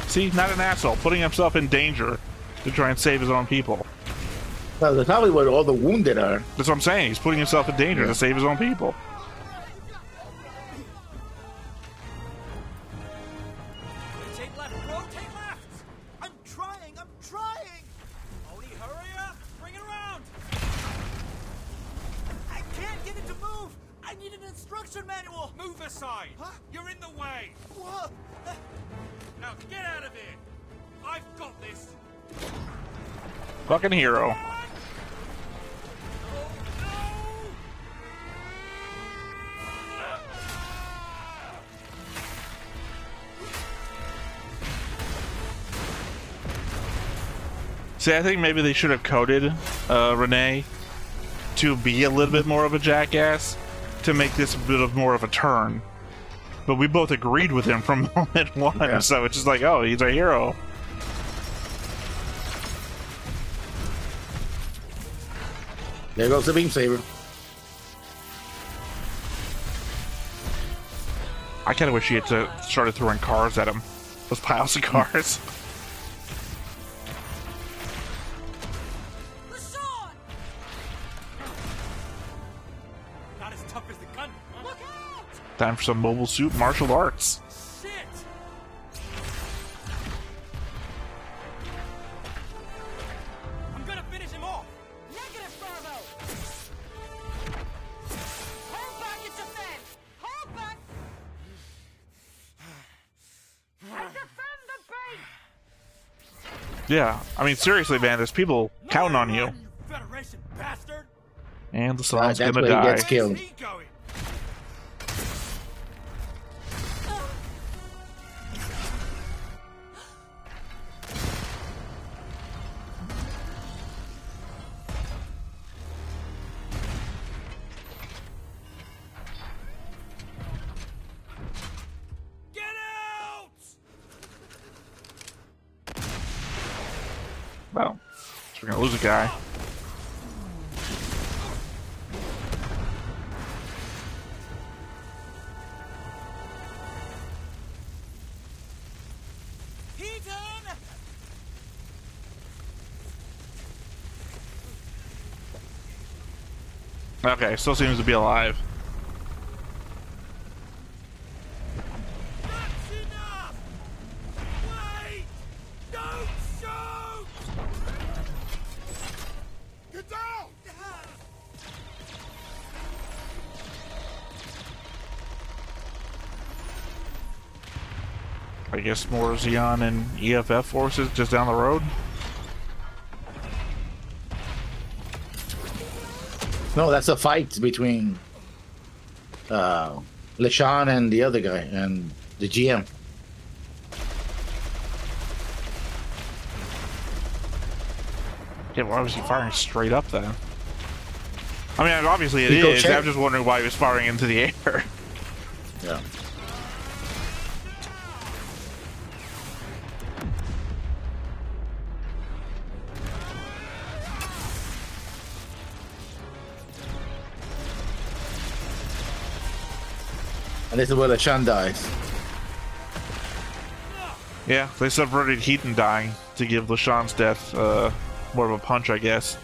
Speaker 1: See, not an asshole, putting himself in danger to try and save his own people.
Speaker 2: Well, that's probably where all the wounded are.
Speaker 1: That's what I'm saying. He's putting himself in danger to save his own people.
Speaker 6: Take left, bro. Take left. I'm trying. I'm trying. Oni, hurry up. Bring it around. I can't get it to move. I need an instruction manual. Move aside. Huh? You're in the way. What? Now get out of here. I've got this.
Speaker 1: Fucking hero. See, I think maybe they should have coded Renee to be a little bit more of a jackass to make this a bit of more of a turn. But we both agreed with him from moment one,
Speaker 2: Yeah.
Speaker 1: so it's just like, oh, he's a hero.
Speaker 2: There goes the beam saber.
Speaker 1: I kind of wish he had started throwing cars at him. Those piles of cars.
Speaker 6: LaShawn! Not as tough as the gun. Look out!
Speaker 1: Time for some mobile suit martial arts.
Speaker 6: Shit! I'm gonna finish him off.
Speaker 5: Negative, Bravo! Hold back and defend! Hold back! And defend the base!
Speaker 1: Yeah, I mean, seriously, man, there's people counting on you.
Speaker 6: Federation bastard!
Speaker 1: And the song's
Speaker 2: that's
Speaker 1: gonna
Speaker 2: where he
Speaker 1: die.
Speaker 2: gets killed.
Speaker 6: Where's he going? Get out!
Speaker 1: Well, so we're gonna lose a guy.
Speaker 6: Heaton!
Speaker 1: Okay, still seems to be alive.
Speaker 6: That's enough! Wait! Don't shoot!
Speaker 7: Get down!
Speaker 1: I guess more Xeon and EFF forces just down the road.
Speaker 2: No, that's a fight between LeSean and the other guy and the GM.
Speaker 1: Yeah, why was he firing straight up then? I mean, obviously it
Speaker 2: Eco
Speaker 1: is.
Speaker 2: check.
Speaker 1: I'm just wondering why he was firing into the air.
Speaker 2: Yeah. And this is where LeSean dies.
Speaker 1: Yeah, they subverted Heaton dying to give LaShawn's death more of a punch, I guess.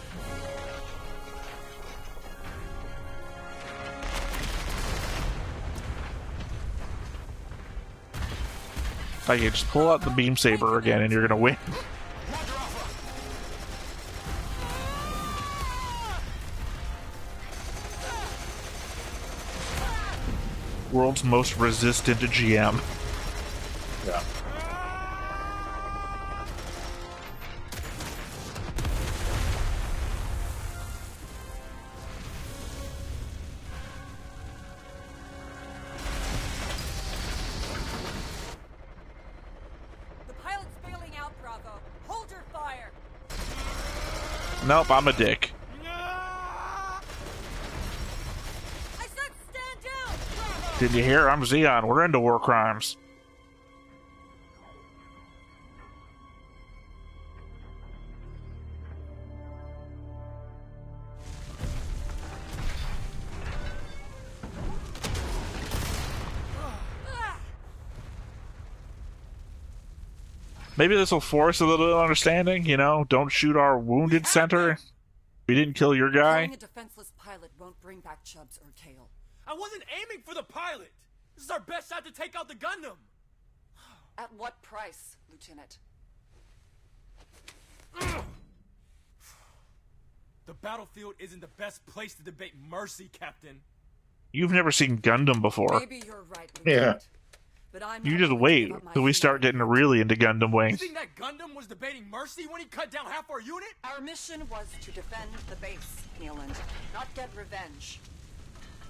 Speaker 1: Okay, just pull out the beam saber again and you're gonna win. World's most resistant GM.
Speaker 2: Yeah.
Speaker 5: The pilot's bailing out, Bravo. Hold your fire!
Speaker 1: Nope, I'm a dick.
Speaker 5: I said stand down! Bravo!
Speaker 1: Did you hear? I'm Xeon. We're into war crimes. Maybe this will force a little understanding, you know? Don't shoot our wounded center. We didn't kill your guy.
Speaker 5: Killing a defenseless pilot won't bring back Chubbs or Kale.
Speaker 6: I wasn't aiming for the pilot! This is our best shot to take out the Gundam!
Speaker 5: At what price, Lieutenant?
Speaker 6: The battlefield isn't the best place to debate mercy, Captain.
Speaker 1: You've never seen Gundam before.
Speaker 5: Maybe you're right,
Speaker 2: Yeah.
Speaker 5: Lieutenant. But I'm
Speaker 1: You
Speaker 5: not
Speaker 1: just
Speaker 5: going to
Speaker 1: wait
Speaker 5: give up my
Speaker 1: till we start
Speaker 5: humanity.
Speaker 1: getting really into Gundam
Speaker 6: You
Speaker 1: Wing.
Speaker 6: think that Gundam was debating mercy when he cut down half our unit?
Speaker 5: Our mission was to defend the base, Neeland, not get revenge.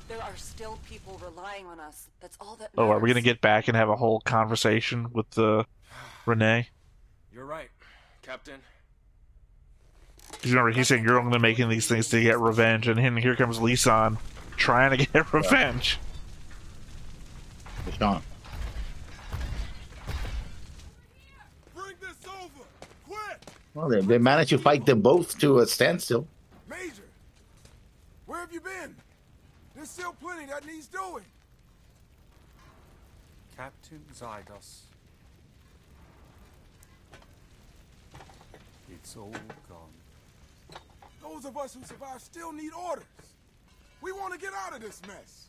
Speaker 5: There are still people relying on us. That's all that matters.
Speaker 1: Oh, are we gonna get back and have a whole conversation with Renee?
Speaker 6: You're right, Captain.
Speaker 1: Because remember, he's saying you're only making these things to get revenge, and here comes Lisan trying to get revenge.
Speaker 2: LeSean.
Speaker 7: Bring this over! Quick!
Speaker 2: Well, they managed to fight them both to a standstill.
Speaker 7: Major! Where have you been? There's still plenty that needs doing.
Speaker 6: Captain Zydos. It's all gone.
Speaker 7: Those of us who survived still need orders. We want to get out of this mess.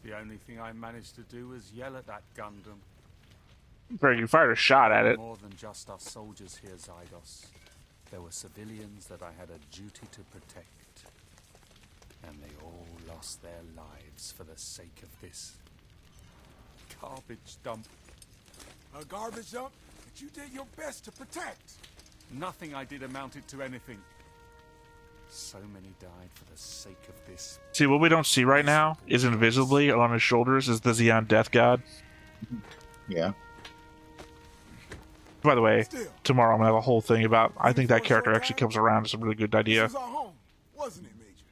Speaker 6: The only thing I managed to do was yell at that Gundam.
Speaker 1: Greg, you fired a shot at it.
Speaker 6: More than just us soldiers here, Zydos. There were civilians that I had a duty to protect. And they all lost their lives for the sake of this garbage dump.
Speaker 7: A garbage dump that you did your best to protect.
Speaker 6: Nothing I did amounted to anything. So many died for the sake of this.
Speaker 1: See, what we don't see right now is invisibly on his shoulders is the Xeon Death God.
Speaker 2: Yeah.
Speaker 1: By the way,
Speaker 7: Still,
Speaker 1: tomorrow I'm going to have a whole thing about, I think that character actually comes around. It's a really good idea.
Speaker 7: this was our home, wasn't it, Major?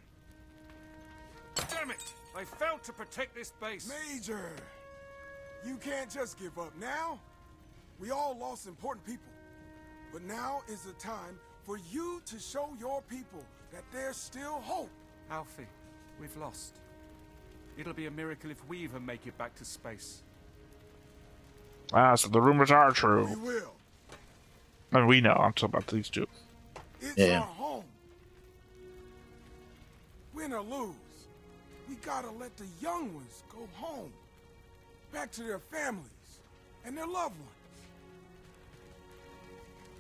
Speaker 6: Damn it! I failed to protect this base.
Speaker 7: Major, you can't just give up now. We all lost important people. But now is the time for you to show your people that there's still hope.
Speaker 6: Alfie, we've lost. It'll be a miracle if we even make it back to space.
Speaker 1: Ah, so the rumors are
Speaker 7: We
Speaker 1: true.
Speaker 7: will.
Speaker 1: I mean, we know. I'm talking about these two.
Speaker 7: It's
Speaker 2: Yeah.
Speaker 7: our home. Win or lose, we gotta let the young ones go home. Back to their families and their loved ones.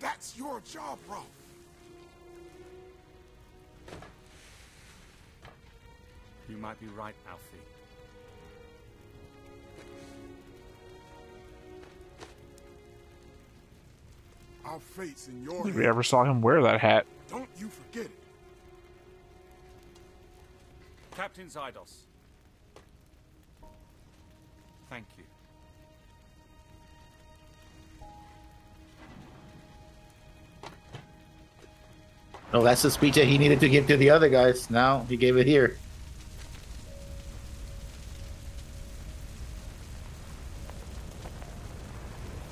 Speaker 7: That's your job, Rolf.
Speaker 6: You might be right, Alfie.
Speaker 7: Our fate's in your
Speaker 1: If we
Speaker 7: hands.
Speaker 1: ever saw him wear that hat.
Speaker 7: Don't you forget it.
Speaker 6: Captain Zydos. Thank you.
Speaker 2: No, that's the speech that he needed to give to the other guys. Now he gave it here.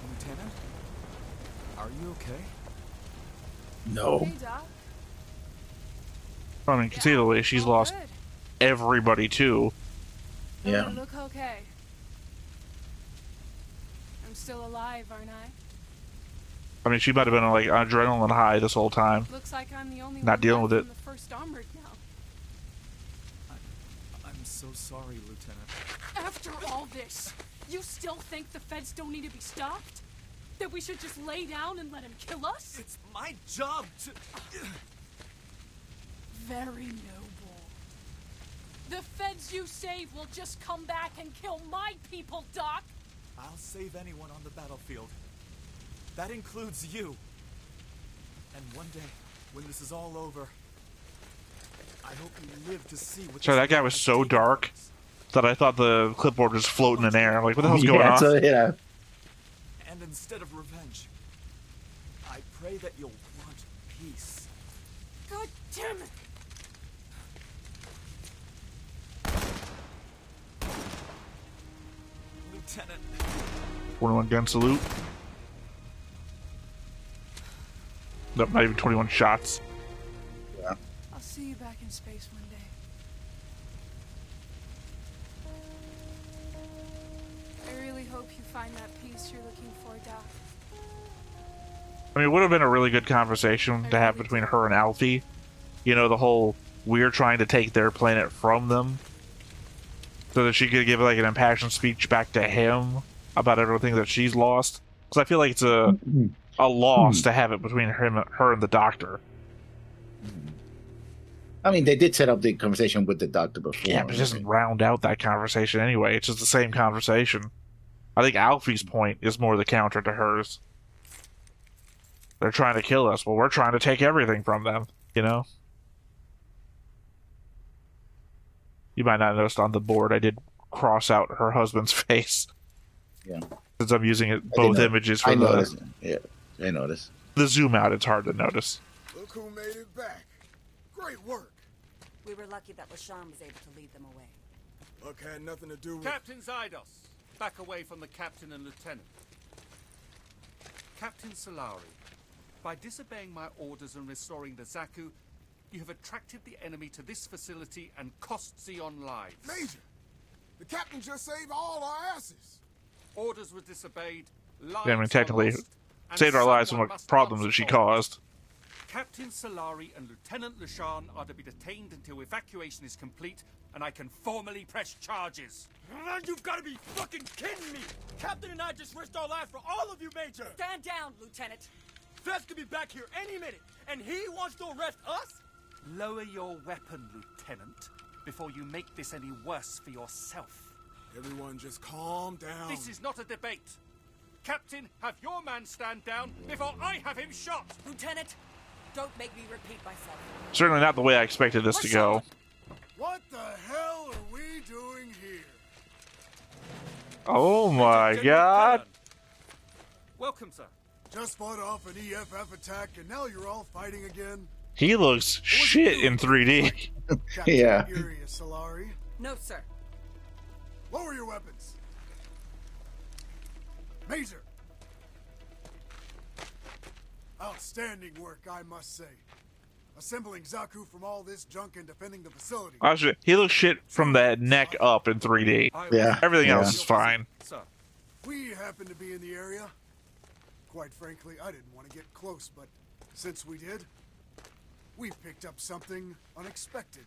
Speaker 6: Lieutenant? Are you okay?
Speaker 2: No.
Speaker 8: Hey, Doc.
Speaker 1: I mean, conceivably, she's
Speaker 8: all
Speaker 1: lost
Speaker 8: good.
Speaker 1: everybody too.
Speaker 2: Yeah.
Speaker 8: I look okay. I'm still alive, aren't I?
Speaker 1: I mean, she might have been on like adrenaline high this whole time.
Speaker 8: Looks like I'm the only
Speaker 1: Not
Speaker 8: one
Speaker 1: dealing
Speaker 8: left
Speaker 1: with
Speaker 8: from
Speaker 1: it.
Speaker 8: the first armored now.
Speaker 6: I'm so sorry, Lieutenant.
Speaker 8: After all this, you still think the feds don't need to be stopped? That we should just lay down and let him kill us?
Speaker 6: It's my job to...
Speaker 8: Very noble. The feds you save will just come back and kill my people, Doc.
Speaker 9: I'll save anyone on the battlefield. That includes you. And one day, when this is all over, I hope you live to see what.
Speaker 1: Sorry,
Speaker 9: this
Speaker 1: that guy
Speaker 9: man
Speaker 1: was
Speaker 9: has
Speaker 1: so
Speaker 9: taken
Speaker 1: dark
Speaker 9: from us.
Speaker 1: that I thought the clipboard was floating in air. I'm like, what the hell's going
Speaker 2: Yeah,
Speaker 1: on?
Speaker 2: so, yeah.
Speaker 9: And instead of revenge, I pray that you'll want peace.
Speaker 8: God damn it!
Speaker 9: Lieutenant,
Speaker 1: 21 gun salute. Nope, not even 21 shots.
Speaker 8: I'll see you back in space one day. I really hope you find that peace you're looking for, Doc.
Speaker 1: I mean, it would have been a really good conversation to have between her and Alfie. You know, the whole, we're trying to take their planet from them. So that she could give like an impassioned speech back to him about everything that she's lost. Because I feel like it's a loss to have it between her and the doctor.
Speaker 2: I mean, they did set up the conversation with the doctor before.
Speaker 1: Yeah, but it doesn't round out that conversation anyway. It's just the same conversation. I think Alfie's point is more the counter to hers. They're trying to kill us. Well, we're trying to take everything from them, you know? You might not have noticed on the board, I did cross out her husband's face.
Speaker 2: Yeah.
Speaker 1: Since I'm using it
Speaker 2: I
Speaker 1: both
Speaker 2: did
Speaker 1: images
Speaker 2: I
Speaker 1: for
Speaker 2: noticed. Yeah, I noticed.
Speaker 1: the zoom out, it's hard to notice.
Speaker 7: Look who made it back. Great work.
Speaker 5: We were lucky that LaShawn was able to lead them away.
Speaker 7: Luck had nothing to do with...
Speaker 6: Captain Zydos, back away from the captain and lieutenant. Captain Solari, by disobeying my orders and restoring the Zaku, you have attracted the enemy to this facility and cost Zeon lives.
Speaker 7: Major, The captain just saved all our asses.
Speaker 6: Orders were disobeyed.
Speaker 1: Yeah, I mean,
Speaker 6: Lives
Speaker 1: technically,
Speaker 6: were lost, and
Speaker 1: saved our lives from
Speaker 6: someone
Speaker 1: what
Speaker 6: must
Speaker 1: problems that
Speaker 6: answer
Speaker 1: she
Speaker 6: for it.
Speaker 1: caused.
Speaker 6: Captain Solari and Lieutenant Lashan are to be detained until evacuation is complete, and I can formally press charges.
Speaker 9: You've got to be fucking kidding me! Captain and I just risked our lives for all of you, Major!
Speaker 5: Stand down, Lieutenant.
Speaker 9: Fest could be back here any minute, and he wants to arrest us?
Speaker 6: Lower your weapon, Lieutenant, before you make this any worse for yourself.
Speaker 7: Everyone just calm down.
Speaker 6: This is not a debate. Captain, have your man stand down before I have him shot.
Speaker 5: Lieutenant, don't make me repeat myself.
Speaker 1: Certainly not the way I expected this to go.
Speaker 7: What the hell are we doing here?
Speaker 1: Oh my
Speaker 6: General
Speaker 1: god.
Speaker 6: Cullen. Welcome, sir.
Speaker 7: Just fought off an EFF attack, and now you're all fighting again?
Speaker 1: He looks shit in 3D.
Speaker 7: Captain
Speaker 2: Yeah.
Speaker 7: Furious Solari,
Speaker 5: No, sir.
Speaker 7: lower your weapons. Major! Outstanding work, I must say. Assembling Zaku from all this junk and defending the facility.
Speaker 1: Actually, he looks shit from the neck up in 3D.
Speaker 2: Yeah.
Speaker 1: Everything
Speaker 2: Yeah.
Speaker 1: else is fine.
Speaker 6: Sir,
Speaker 7: We happen to be in the area. Quite frankly, I didn't want to get close, but since we did, we picked up something unexpected.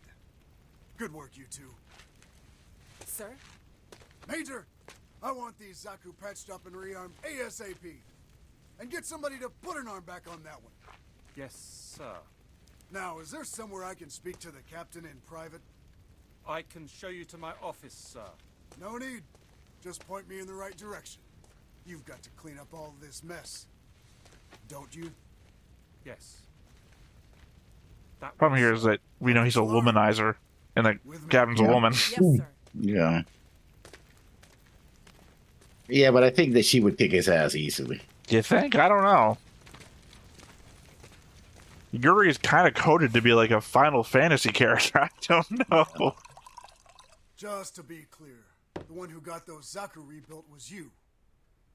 Speaker 7: Good work, you two.
Speaker 5: Sir?
Speaker 7: Major, I want these Zaku patched up and rearmed ASAP. And get somebody to put an arm back on that one.
Speaker 6: yes, sir.
Speaker 7: Now, is there somewhere I can speak to the captain in private?
Speaker 6: I can show you to my office, sir.
Speaker 7: No need. Just point me in the right direction. You've got to clean up all this mess. Don't you?
Speaker 6: Yes. That
Speaker 1: Problem
Speaker 6: was,
Speaker 1: here is that we know he's a womanizer, and the captain's a
Speaker 2: Yeah.
Speaker 1: woman.
Speaker 5: Yes, sir.
Speaker 2: Yeah. Yeah, but I think that she would kick his ass easily.
Speaker 1: You think? I don't know. Yuri is kind of coded to be like a Final Fantasy character. I don't know.
Speaker 7: Just to be clear, the one who got those Zaku rebuilt was you,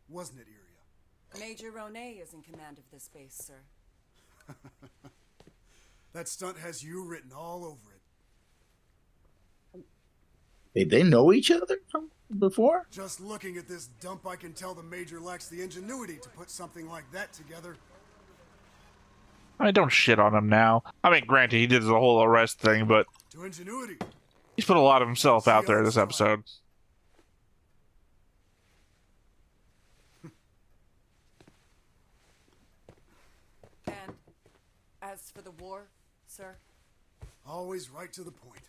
Speaker 7: wasn't it, Iria?
Speaker 5: Major Ronet is in command of this base, sir.
Speaker 7: That stunt has you written all over it.
Speaker 2: Did they know each other from before?
Speaker 7: Just looking at this dump, I can tell the Major lacks the ingenuity to put something like that together.
Speaker 1: I mean, don't shit on him now. I mean, granted, he did the whole arrest thing, but
Speaker 7: To ingenuity.
Speaker 1: he's put a lot of himself out there this episode.
Speaker 5: And as for the war, sir?
Speaker 7: Always right to the point.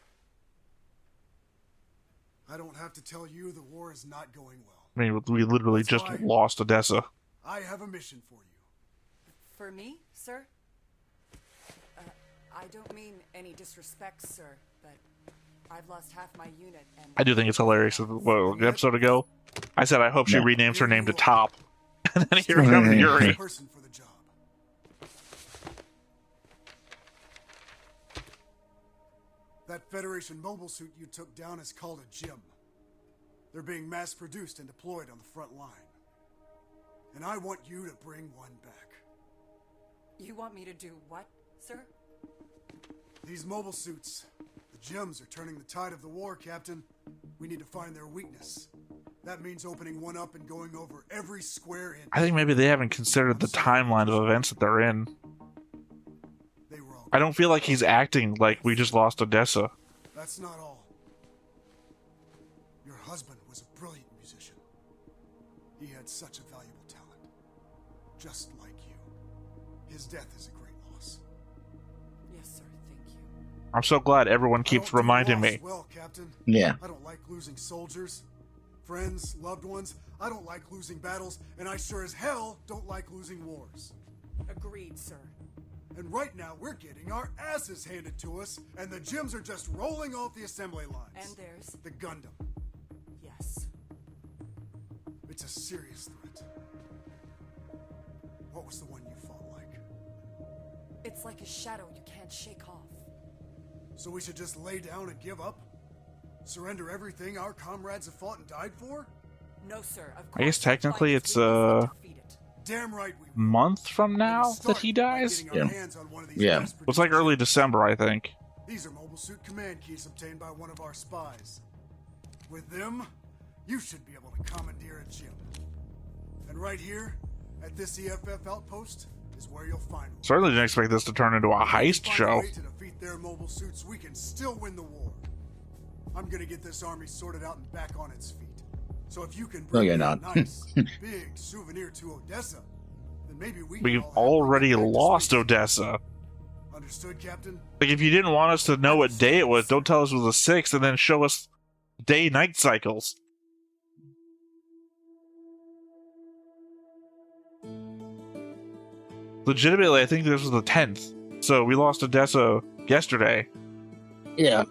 Speaker 7: I don't have to tell you the war is not going well.
Speaker 1: I mean, we literally
Speaker 7: That's
Speaker 1: just
Speaker 7: why-
Speaker 1: lost Odessa.
Speaker 7: I have a mission for you.
Speaker 5: For me, sir? I don't mean any disrespect, sir, but I've lost half my unit and...
Speaker 1: I do think it's hilarious. What, an episode ago, I said I hope she
Speaker 2: Yeah.
Speaker 1: renames her name to Top. And then here comes Yuri.
Speaker 7: Person for the job. That Federation mobile suit you took down is called a gym. They're being mass-produced and deployed on the front line. And I want you to bring one back.
Speaker 5: You want me to do what, sir?
Speaker 7: These mobile suits, the gyms are turning the tide of the war, Captain. We need to find their weakness. That means opening one up and going over every square inch.
Speaker 1: I think maybe they haven't considered the timeline of events that they're in.
Speaker 7: They were all...
Speaker 1: I don't feel like he's acting like we just lost Odessa.
Speaker 7: That's not all. Your husband was a brilliant musician. He had such a valuable talent. Just like you. His death is a great loss.
Speaker 5: Yes, sir, thank you.
Speaker 1: I'm so glad everyone keeps reminding me.
Speaker 7: Well, Captain.
Speaker 2: Yeah.
Speaker 7: I don't like losing soldiers, friends, loved ones. I don't like losing battles, and I sure as hell don't like losing wars.
Speaker 5: Agreed, sir.
Speaker 7: And right now, we're getting our asses handed to us, and the gyms are just rolling off the assembly lines.
Speaker 5: And there's...
Speaker 7: The Gundam.
Speaker 5: Yes.
Speaker 7: It's a serious threat. What was the one you fought like?
Speaker 5: It's like a shadow you can't shake off.
Speaker 7: So we should just lay down and give up? Surrender everything our comrades have fought and died for?
Speaker 5: No, sir, of course.
Speaker 1: I guess technically
Speaker 5: Find
Speaker 1: it's
Speaker 5: its weakness and defeat it.
Speaker 7: Damn right we will.
Speaker 1: Month from
Speaker 7: We
Speaker 1: now
Speaker 7: can
Speaker 1: that
Speaker 7: start
Speaker 1: he
Speaker 7: by
Speaker 1: dies?
Speaker 7: getting our
Speaker 2: Yeah.
Speaker 7: hands on one of these
Speaker 2: Yeah.
Speaker 7: mass-produced
Speaker 1: It's like early
Speaker 7: chips.
Speaker 1: December, I think.
Speaker 7: These are mobile suit command keys obtained by one of our spies. With them, you should be able to commandeer a gym. And right here, at this EFF outpost, is where you'll find one.
Speaker 1: Certainly didn't expect this to turn into a heist
Speaker 7: If we find
Speaker 1: show.
Speaker 7: a way to defeat their mobile suits, we can still win the war. I'm gonna get this army sorted out and back on its feet. So if you can
Speaker 2: No,
Speaker 7: bring
Speaker 2: you're
Speaker 7: me a
Speaker 2: not.
Speaker 7: nice, big souvenir to Odessa, then maybe we can
Speaker 1: We've
Speaker 7: all happily
Speaker 1: already
Speaker 7: get back to
Speaker 1: lost
Speaker 7: space.
Speaker 1: Odessa.
Speaker 7: Understood, Captain?
Speaker 1: Like, if you didn't want us to know what day it was, don't tell us it was the 6th and then show us day-night cycles. Legitimately, I think this was the 10th. So we lost Odessa yesterday.
Speaker 2: Yeah.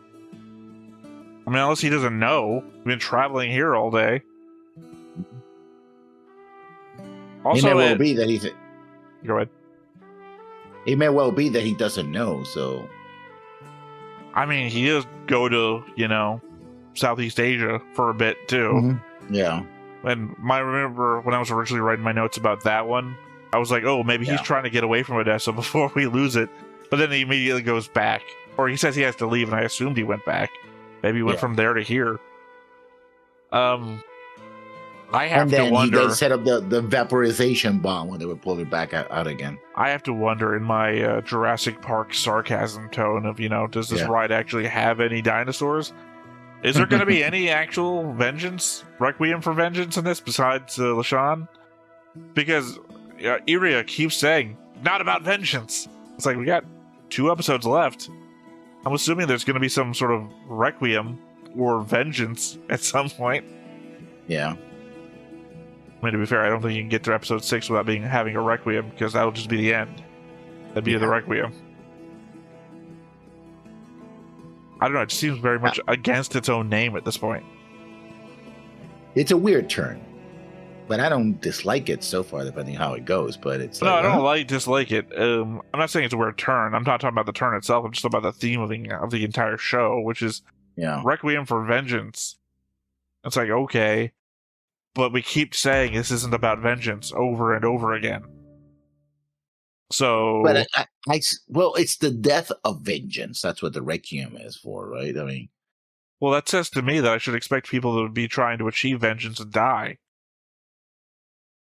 Speaker 1: I mean, unless he doesn't know. We've been traveling here all day. Also,
Speaker 2: it may well be that he's.
Speaker 1: Go ahead.
Speaker 2: It may well be that he doesn't know. So.
Speaker 1: I mean, he does go to, Southeast Asia for a bit, too.
Speaker 2: Mm-hmm. Yeah.
Speaker 1: And I remember when I was originally writing my notes about that one, I was like, oh, maybe he's trying to get away from Odessa before we lose it. But then he immediately goes back. Or he says he has to leave, and I assumed he went back. Maybe he went from there to here. I have to wonder.
Speaker 2: He set up the vaporization bomb when they were pulling it back out again.
Speaker 1: I have to wonder in my Jurassic Park sarcasm tone of, does this ride actually have any dinosaurs? Is there going to be any actual vengeance, Requiem for vengeance in this besides LaShawn? Because Iria keeps saying, not about vengeance. It's like, we got 2 episodes left. I'm assuming there's going to be some sort of Requiem or vengeance at some point.
Speaker 2: Yeah.
Speaker 1: I mean, to be fair, I don't think you can get to episode 6 without having a Requiem, because that'll just be the end. That'd be the Requiem. I don't know, it seems very much against its own name at this point.
Speaker 2: It's a weird turn. But I don't dislike it so far, depending how it goes. But it's
Speaker 1: no, I don't dislike it. I'm not saying it's a weird turn. I'm not talking about the turn itself. I'm just talking about the theme of the entire show, which is Requiem for vengeance. It's like, okay, but we keep saying this isn't about vengeance over and over again. So,
Speaker 2: but well, it's the death of vengeance. That's what the Requiem is for, right? I mean,
Speaker 1: well, that says to me that I should expect people to be trying to achieve vengeance and die.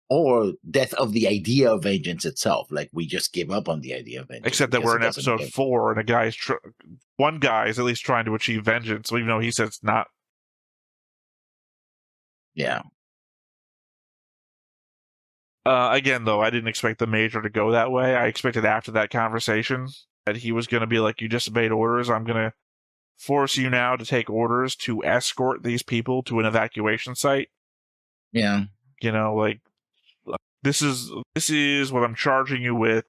Speaker 2: Or death of the idea of vengeance itself. Like, we just give up on the idea of vengeance.
Speaker 1: Except that we're in episode 4, and one guy is at least trying to achieve vengeance, even though he says it's not.
Speaker 2: Yeah.
Speaker 1: Again, though, I didn't expect the Major to go that way. I expected after that conversation that he was going to be like, you disobeyed orders, I'm going to force you now to take orders to escort these people to an evacuation site.
Speaker 2: Yeah.
Speaker 1: Like, this is what I'm charging you with,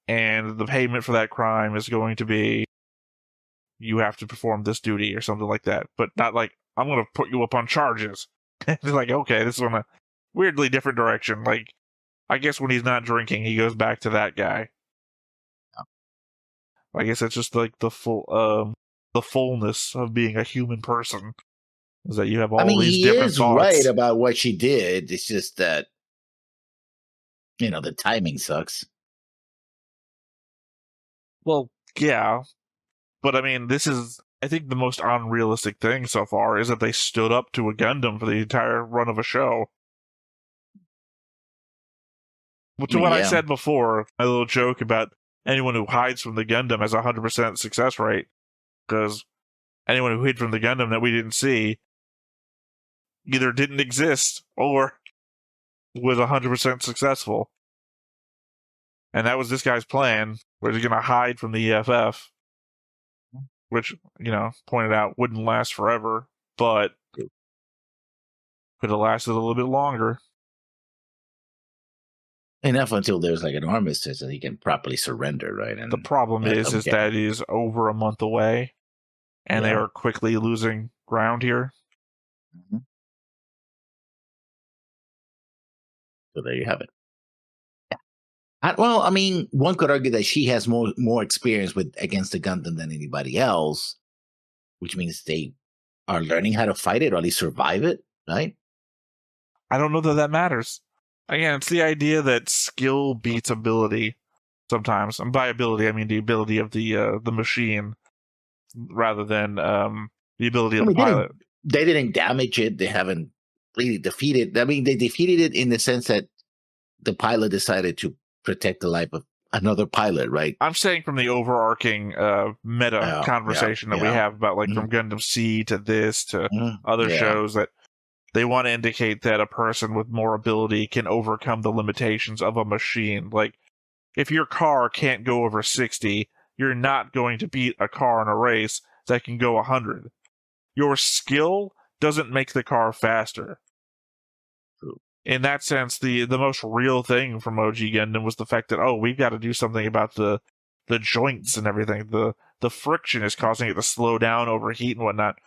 Speaker 1: and the payment for that crime is going to be you have to perform this duty or something like that. But not like, I'm going to put you up on charges. It's like, okay, this is on a weirdly different direction. Like, I guess when he's not drinking, he goes back to that guy. I guess it's just like the fullness of being a human person is that you have all these different thoughts.
Speaker 2: He is right about what she did. It's just that, the timing sucks.
Speaker 1: Well, yeah. But I mean, this is, I think, the most unrealistic thing so far is that they stood up to a Gundam for the entire run of a show. To what I said before, my little joke about anyone who hides from the Gundam has a 100% success rate, because anyone who hid from the Gundam that we didn't see either didn't exist or was 100% successful. And that was this guy's plan, where he's going to hide from the EFF, which, pointed out wouldn't last forever, but could have lasted a little bit longer.
Speaker 2: Enough until there's like an armistice and he can properly surrender, right? And
Speaker 1: the problem is that he's over a month away, and they are quickly losing ground here.
Speaker 2: Mm-hmm. So there you have it. Well, I mean, one could argue that she has more experience against the Gundam than anybody else, which means they are learning how to fight it or at least survive it, right?
Speaker 1: I don't know that matters. Again, it's the idea that skill beats ability sometimes. And by ability, I mean the ability of the machine rather than the ability of the pilot.
Speaker 2: they didn't damage it. They haven't really defeated. I mean, they defeated it in the sense that the pilot decided to protect the life of another pilot, right?
Speaker 1: I'm saying from the overarching meta conversation that we have about like from Gundam C to this to other shows, that they want to indicate that a person with more ability can overcome the limitations of a machine. Like, if your car can't go over 60, you're not going to beat a car in a race that can go 100. Your skill doesn't make the car faster. In that sense, the most real thing from OG Gundam was the fact that, oh, we've got to do something about the joints and everything. The friction is causing it to slow down, overheat, and whatnot.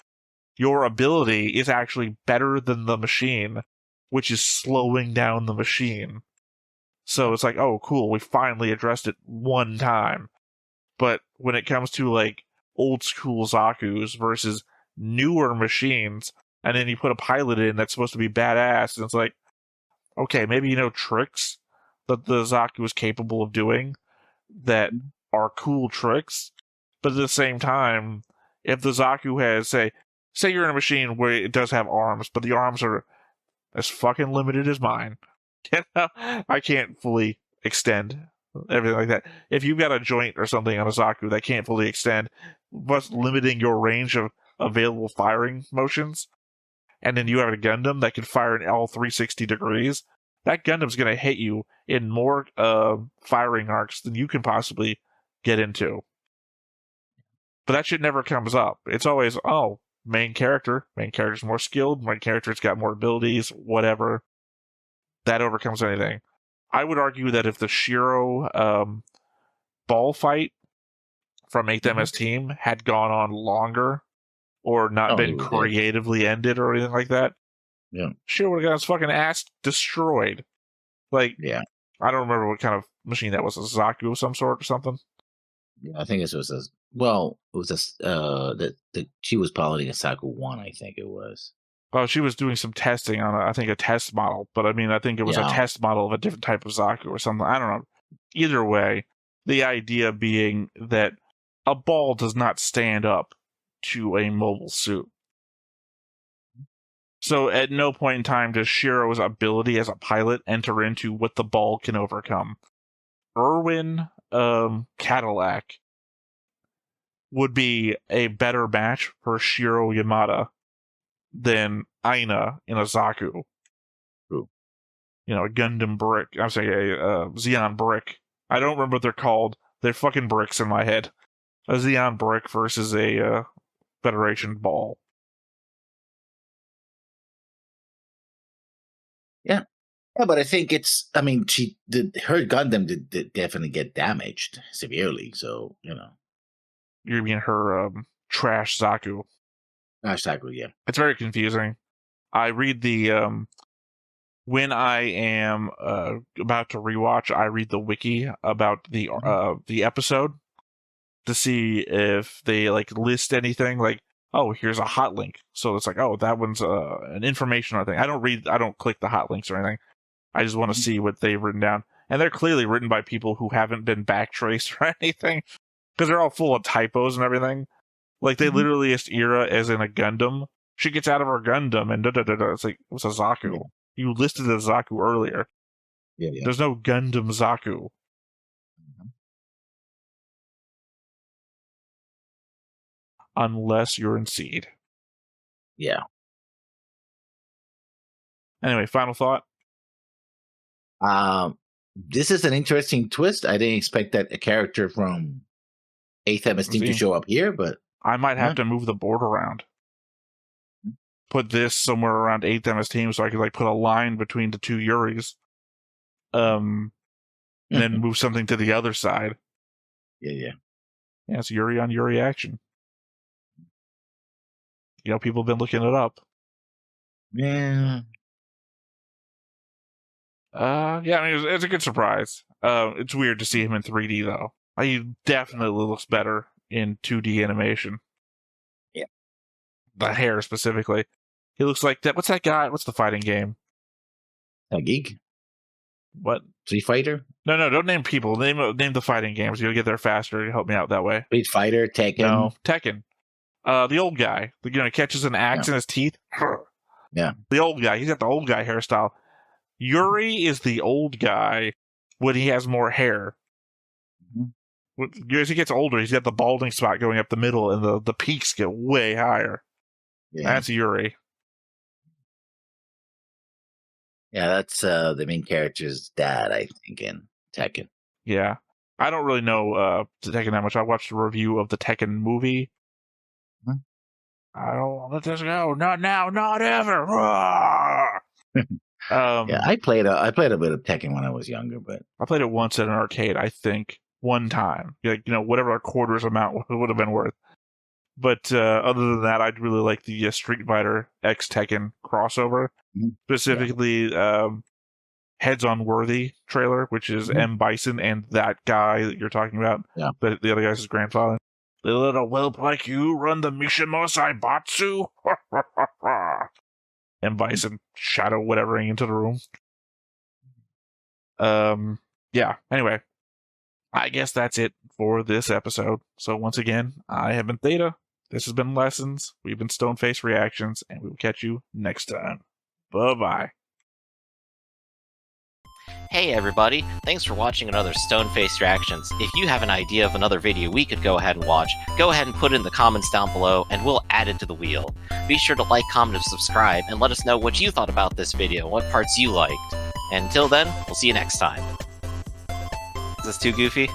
Speaker 1: Your ability is actually better than the machine, which is slowing down the machine. So it's like, oh, cool, we finally addressed it one time. But when it comes to, like, old school Zakus versus newer machines, and then you put a pilot in that's supposed to be badass, and it's like, okay, maybe you know tricks that the Zaku is capable of doing that are cool tricks, but at the same time, if the Zaku has, say you're in a machine where it does have arms, but the arms are as fucking limited as mine. I can't fully extend everything like that. If you've got a joint or something on a Zaku that can't fully extend, what's limiting your range of available firing motions? And then you have a Gundam that can fire in all 360 degrees, that Gundam's going to hit you in more firing arcs than you can possibly get into. But that shit never comes up. It's always, oh, main character's more skilled, main character's got more abilities, whatever. That overcomes anything. I would argue that if the Shiro ball fight from 8th MS Team had gone on longer, or not been creatively ended or anything like that, Shiro would have got his fucking ass destroyed. Like, I don't remember what kind of machine that was, a Zaku of some sort or something.
Speaker 2: Yeah, I think it was she was piloting a Zaku 1, I think it was.
Speaker 1: Well, she was doing some testing on, I think, a test model, but I mean, I think it was a test model of a different type of Zaku or something. I don't know. Either way, the idea being that a ball does not stand up to a mobile suit. So at no point in time does Shiro's ability as a pilot enter into what the ball can overcome. Irwin Cadillac would be a better match for Shiro Yamada than Aina in a Zaku.
Speaker 2: True.
Speaker 1: You know, a Gundam brick. I'm saying a Xeon brick. I don't remember what they're called. They're fucking bricks in my head. A Xeon brick versus a Federation ball.
Speaker 2: Yeah, but I think her Gundam did definitely get damaged severely. So
Speaker 1: You mean her trash Zaku?
Speaker 2: Trash Zaku, yeah.
Speaker 1: It's very confusing. I read the when I am about to rewatch, I read the wiki about the episode to see if they like list anything like, oh, here's a hot link. So it's like, oh, that one's an informational thing. I don't click the hot links or anything. I just want to see what they've written down. And they're clearly written by people who haven't been backtraced or anything, because they're all full of typos and everything. Like, they literally list Ira as in a Gundam. She gets out of her Gundam and da-da-da-da. It's like, it was a Zaku. Yeah. You listed a Zaku earlier.
Speaker 2: Yeah.
Speaker 1: There's no Gundam Zaku. Unless you're in Seed.
Speaker 2: Yeah.
Speaker 1: Anyway, final thought?
Speaker 2: This is an interesting twist. I didn't expect that a character from 8th MS Team to show up here, but
Speaker 1: I might have to move the board around. Put this somewhere around 8th MS Team so I could like put a line between the two Yuris. And then move something to the other side.
Speaker 2: Yeah,
Speaker 1: it's Yuri on Yuri action. You know, people have been looking it up.
Speaker 2: Yeah.
Speaker 1: I mean, it's a good surprise. It's weird to see him in 3D, though. He definitely looks better in 2D animation.
Speaker 2: Yeah.
Speaker 1: The hair, specifically. He looks like that. What's that guy? What's the fighting game?
Speaker 2: A geek?
Speaker 1: What?
Speaker 2: Street Fighter?
Speaker 1: No, don't name people. Name the fighting games. You'll get there faster. You help me out that way.
Speaker 2: Street Fighter, Tekken.
Speaker 1: No, Tekken. The old guy. Catches an axe in his teeth.
Speaker 2: Yeah.
Speaker 1: The old guy. He's got the old guy hairstyle. Yuri is the old guy when he has more hair. As he gets older, he's got the balding spot going up the middle, and the peaks get way higher.
Speaker 2: Yeah.
Speaker 1: That's Yuri.
Speaker 2: Yeah, that's the main character's dad, I think, in Tekken.
Speaker 1: Yeah. I don't really know Tekken that much. I watched a review of the Tekken movie. I don't want to let this go. Not now, not ever.
Speaker 2: Yeah, I played a bit of Tekken when I was younger, but
Speaker 1: I played it once at an arcade, I think, one time. Whatever a quarter's amount would have been worth. But other than that, I'd really like the Street Fighter X Tekken crossover. Specifically, Heads on Worthy trailer, which is M. Bison and that guy that you're talking about.
Speaker 2: Yeah.
Speaker 1: But the other guy's his grandfather. The little whelp like you run the Mishima Saibatsu? M. Bison shadow whatevering into the room. Yeah, anyway. I guess that's it for this episode. So once again, I have been Theta. This has been Lessons. We've been Stoneface Reactions, and we will catch you next time. Bye-bye.
Speaker 10: Hey everybody, thanks for watching another Stoneface Reactions. If you have an idea of another video we could go ahead and watch, go ahead and put it in the comments down below and we'll add it to the wheel. Be sure to like, comment, and subscribe, and let us know what you thought about this video and what parts you liked. And until then, we'll see you next time. Is this too goofy?